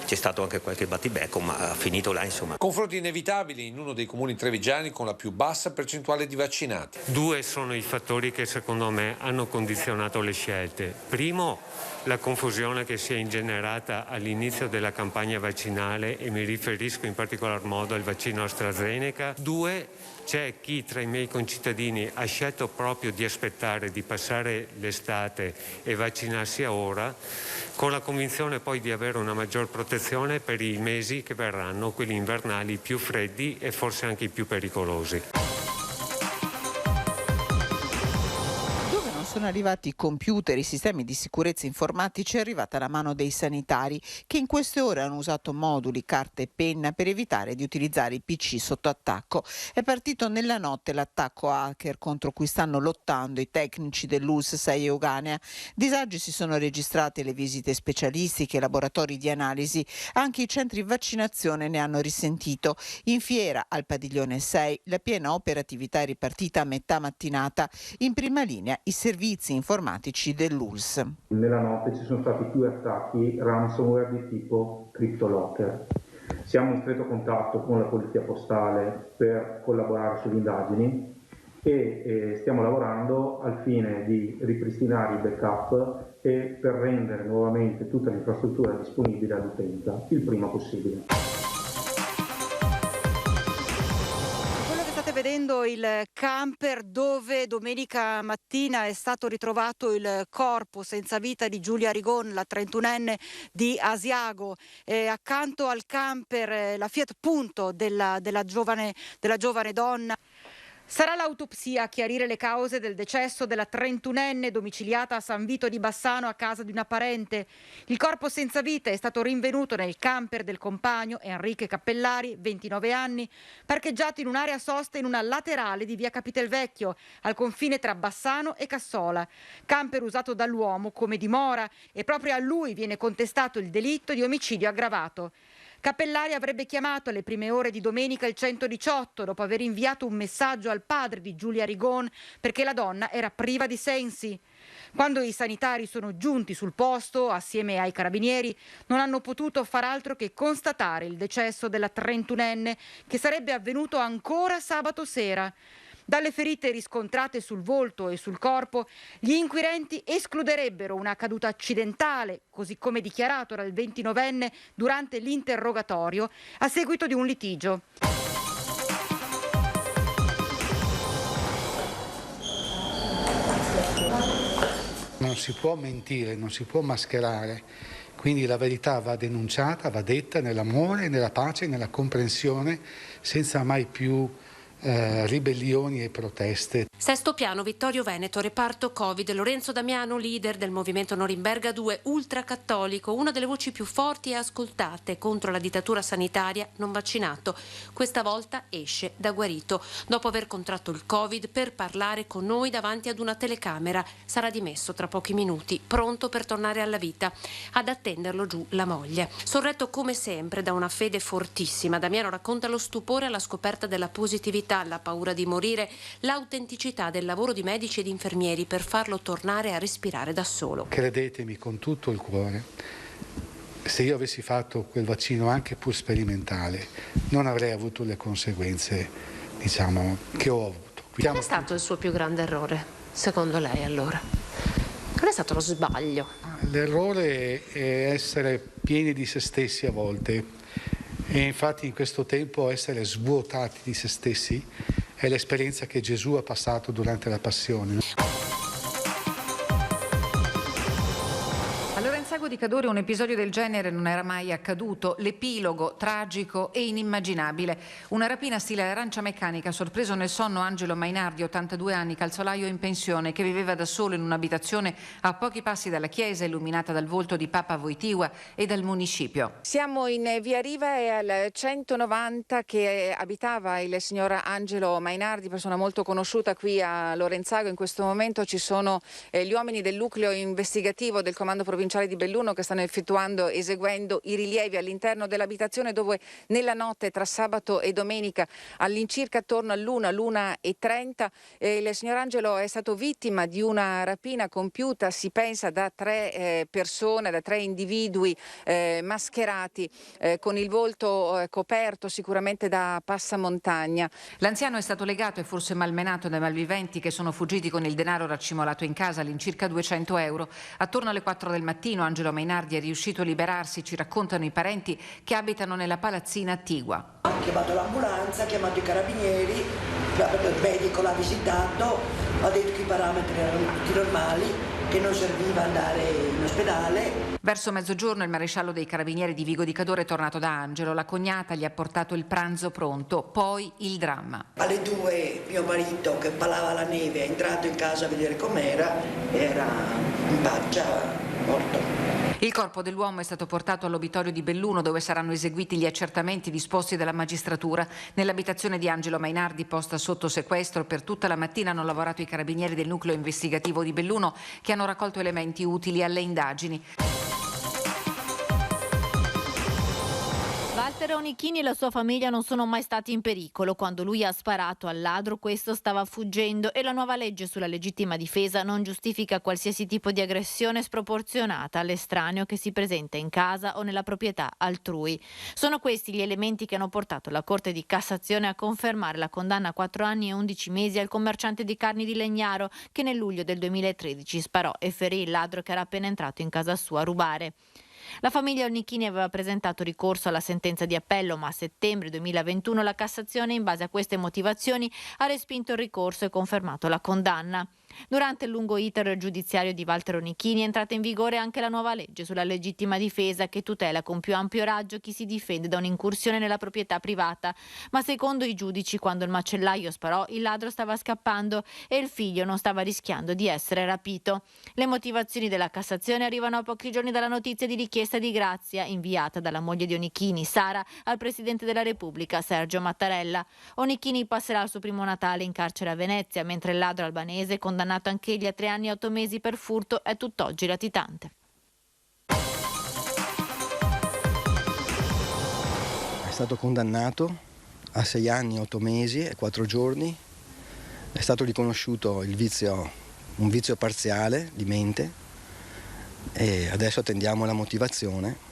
c'è stato anche qualche battibecco, ma ha finito là insomma. Confronti inevitabili in uno dei comuni trevigiani con la più bassa percentuale di vaccinati. 2 sono i fattori che secondo me hanno condizionato le scelte. Primo, la confusione che si è ingenerata all'inizio della campagna vaccinale e mi riferisco in particolar modo al vaccino AstraZeneca. 2, c'è chi tra i miei concittadini ha scelto proprio di aspettare, di passare l'estate e vaccinarsi ora, con la convinzione poi di avere una maggior protezione per i mesi che verranno, quelli invernali più freddi e forse anche i più pericolosi. Sono arrivati i computer, i sistemi di sicurezza informatici, è arrivata la mano dei sanitari che in queste ore hanno usato moduli, carta e penna per evitare di utilizzare i PC sotto attacco. È partito nella notte l'attacco hacker contro cui stanno lottando i tecnici dell'ULSS 6 Euganea. Disagi si sono registrati alle visite specialistiche, ai laboratori di analisi, anche i centri vaccinazione ne hanno risentito. In fiera al padiglione 6 la piena operatività è ripartita a metà mattinata. In prima linea i servizi informatici dell'ULSS. Nella notte ci sono stati 2 attacchi ransomware di tipo CryptoLocker. Siamo in stretto contatto con la polizia postale per collaborare sulle indagini e stiamo lavorando al fine di ripristinare i backup e per rendere nuovamente tutta l'infrastruttura disponibile all'utenza il prima possibile. Vedendo il camper dove domenica mattina è stato ritrovato il corpo senza vita di Giulia Rigon, la 31enne di Asiago, accanto al camper la Fiat Punto della giovane donna. Sarà l'autopsia a chiarire le cause del decesso della 31enne domiciliata a San Vito di Bassano a casa di una parente. Il corpo senza vita è stato rinvenuto nel camper del compagno Enrique Cappellari, 29 anni, parcheggiato in un'area sosta in una laterale di via Capitelvecchio, al confine tra Bassano e Cassola. Camper usato dall'uomo come dimora e proprio a lui viene contestato il delitto di omicidio aggravato. Cappellari avrebbe chiamato alle prime ore di domenica il 118 dopo aver inviato un messaggio al padre di Giulia Rigon perché la donna era priva di sensi. Quando i sanitari sono giunti sul posto, assieme ai carabinieri, non hanno potuto far altro che constatare il decesso della 31enne, che sarebbe avvenuto ancora sabato sera. Dalle ferite riscontrate sul volto e sul corpo, gli inquirenti escluderebbero una caduta accidentale, così come dichiarato dal 29enne durante l'interrogatorio a seguito di un litigio. Non si può mentire, non si può mascherare Quindi la verità va denunciata, va detta nell'amore, nella pace, nella comprensione, senza mai più ribellioni e proteste. Sesto piano, Vittorio Veneto, reparto Covid. Lorenzo Damiano, leader del movimento Norimberga 2, ultracattolico, una delle voci più forti e ascoltate contro la dittatura sanitaria, non vaccinato. Questa volta esce da guarito. Dopo aver contratto il Covid, per parlare con noi davanti ad una telecamera. Sarà dimesso tra pochi minuti, pronto per tornare alla vita. Ad attenderlo giù la moglie. Sorretto come sempre da una fede fortissima, Damiano racconta lo stupore alla scoperta della positività, la paura di morire, l'autenticità del lavoro di medici ed infermieri per farlo tornare a respirare da solo. Credetemi con tutto il cuore, se io avessi fatto quel vaccino anche pur sperimentale, non avrei avuto le conseguenze, che ho avuto. Qual è stato il suo più grande errore, secondo lei, allora? Qual è stato lo sbaglio? L'errore è essere pieni di se stessi a volte. E infatti in questo tempo essere svuotati di se stessi è l'esperienza che Gesù ha passato durante la passione. A Lorenzago di Cadore un episodio del genere non era mai accaduto. L'epilogo tragico e inimmaginabile. Una rapina stile arancia meccanica, sorpreso nel sonno Angelo Mainardi, 82 anni, calzolaio in pensione, che viveva da solo in un'abitazione a pochi passi dalla chiesa, illuminata dal volto di Papa Wojtyła e dal municipio. Siamo in via Riva e al 190 che abitava il signor Angelo Mainardi, persona molto conosciuta qui a Lorenzago. In questo momento ci sono gli uomini del nucleo investigativo del comando provinciale di Belluno che stanno eseguendo i rilievi all'interno dell'abitazione, dove nella notte tra sabato e domenica all'incirca attorno all'1:30 il signor Angelo è stato vittima di una rapina compiuta, si pensa, da 3 persone, da 3 individui mascherati con il volto coperto sicuramente da passamontagna. L'anziano è stato legato e forse malmenato dai malviventi che sono fuggiti con il denaro raccimolato in casa, all'incirca 200 euro. Attorno alle 4 del mattino Angelo Mainardi è riuscito a liberarsi, ci raccontano i parenti che abitano nella palazzina attigua. Ha chiamato l'ambulanza, ha chiamato i carabinieri, il medico l'ha visitato, ha detto che i parametri erano tutti normali, che non serviva andare in ospedale. Verso mezzogiorno il maresciallo dei carabinieri di Vigo di Cadore è tornato da Angelo, la cognata gli ha portato il pranzo pronto, poi il dramma. Alle 2 mio marito, che ballava la neve, è entrato in casa a vedere com'era, era in faccia morto. Il corpo dell'uomo è stato portato all'obitorio di Belluno, dove saranno eseguiti gli accertamenti disposti dalla magistratura. Nell'abitazione di Angelo Mainardi, posta sotto sequestro, per tutta la mattina hanno lavorato i carabinieri del nucleo investigativo di Belluno, che hanno raccolto elementi utili alle indagini. Walter Onichini e la sua famiglia non sono mai stati in pericolo. Quando lui ha sparato al ladro, questo stava fuggendo e la nuova legge sulla legittima difesa non giustifica qualsiasi tipo di aggressione sproporzionata all'estraneo che si presenta in casa o nella proprietà altrui. Sono questi gli elementi che hanno portato la Corte di Cassazione a confermare la condanna a 4 anni e 11 mesi al commerciante di carni di Legnaro, che nel luglio del 2013 sparò e ferì il ladro che era appena entrato in casa sua a rubare. La famiglia Onichini aveva presentato ricorso alla sentenza di appello, ma a settembre 2021 la Cassazione, in base a queste motivazioni, ha respinto il ricorso e confermato la condanna. Durante il lungo iter giudiziario di Walter Onichini è entrata in vigore anche la nuova legge sulla legittima difesa, che tutela con più ampio raggio chi si difende da un'incursione nella proprietà privata. Ma secondo i giudici, quando il macellaio sparò, il ladro stava scappando e il figlio non stava rischiando di essere rapito. Le motivazioni della Cassazione arrivano a pochi giorni dalla notizia di richiesta di grazia inviata dalla moglie di Onichini, Sara, al Presidente della Repubblica, Sergio Mattarella. Onichini passerà il suo primo Natale in carcere a Venezia, mentre il ladro albanese, condannato anch'egli a 3 anni e 8 mesi per furto, è tutt'oggi latitante. È stato condannato a 6 anni, 8 mesi e 4 giorni. È stato riconosciuto un vizio parziale di mente e adesso attendiamo la motivazione.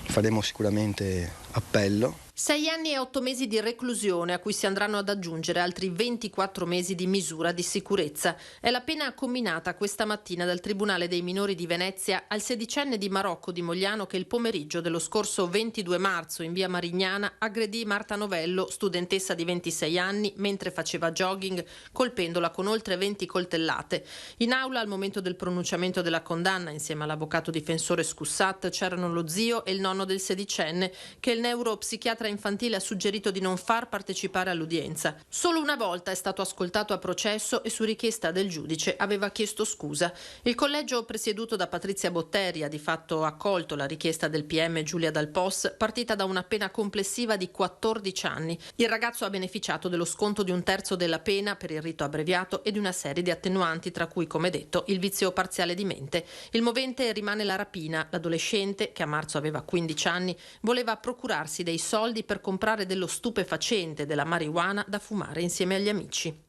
Faremo sicuramente appello. 6 anni e 8 mesi di reclusione a cui si andranno ad aggiungere altri 24 mesi di misura di sicurezza. È la pena comminata questa mattina dal Tribunale dei minori di Venezia al sedicenne di Marocco di Mogliano che il pomeriggio dello scorso 22 marzo in via Marignana aggredì Marta Novello, studentessa di 26 anni, mentre faceva jogging, colpendola con oltre 20 coltellate. In aula al momento del pronunciamento della condanna, insieme all'avvocato difensore Scussat, c'erano lo zio e il nonno del sedicenne che il neuropsichiatra infantile ha suggerito di non far partecipare all'udienza. Solo una volta è stato ascoltato a processo e su richiesta del giudice aveva chiesto scusa. Il collegio presieduto da Patrizia Botteri ha di fatto accolto la richiesta del PM Giulia Dal Pos, partita da una pena complessiva di 14 anni. Il ragazzo ha beneficiato dello sconto di 1/3 della pena per il rito abbreviato e di una serie di attenuanti, tra cui, come detto, il vizio parziale di mente. Il movente rimane la rapina. L'adolescente, che a marzo aveva 15 anni, voleva procurarsi dei soldi per comprare dello stupefacente, della marijuana da fumare insieme agli amici.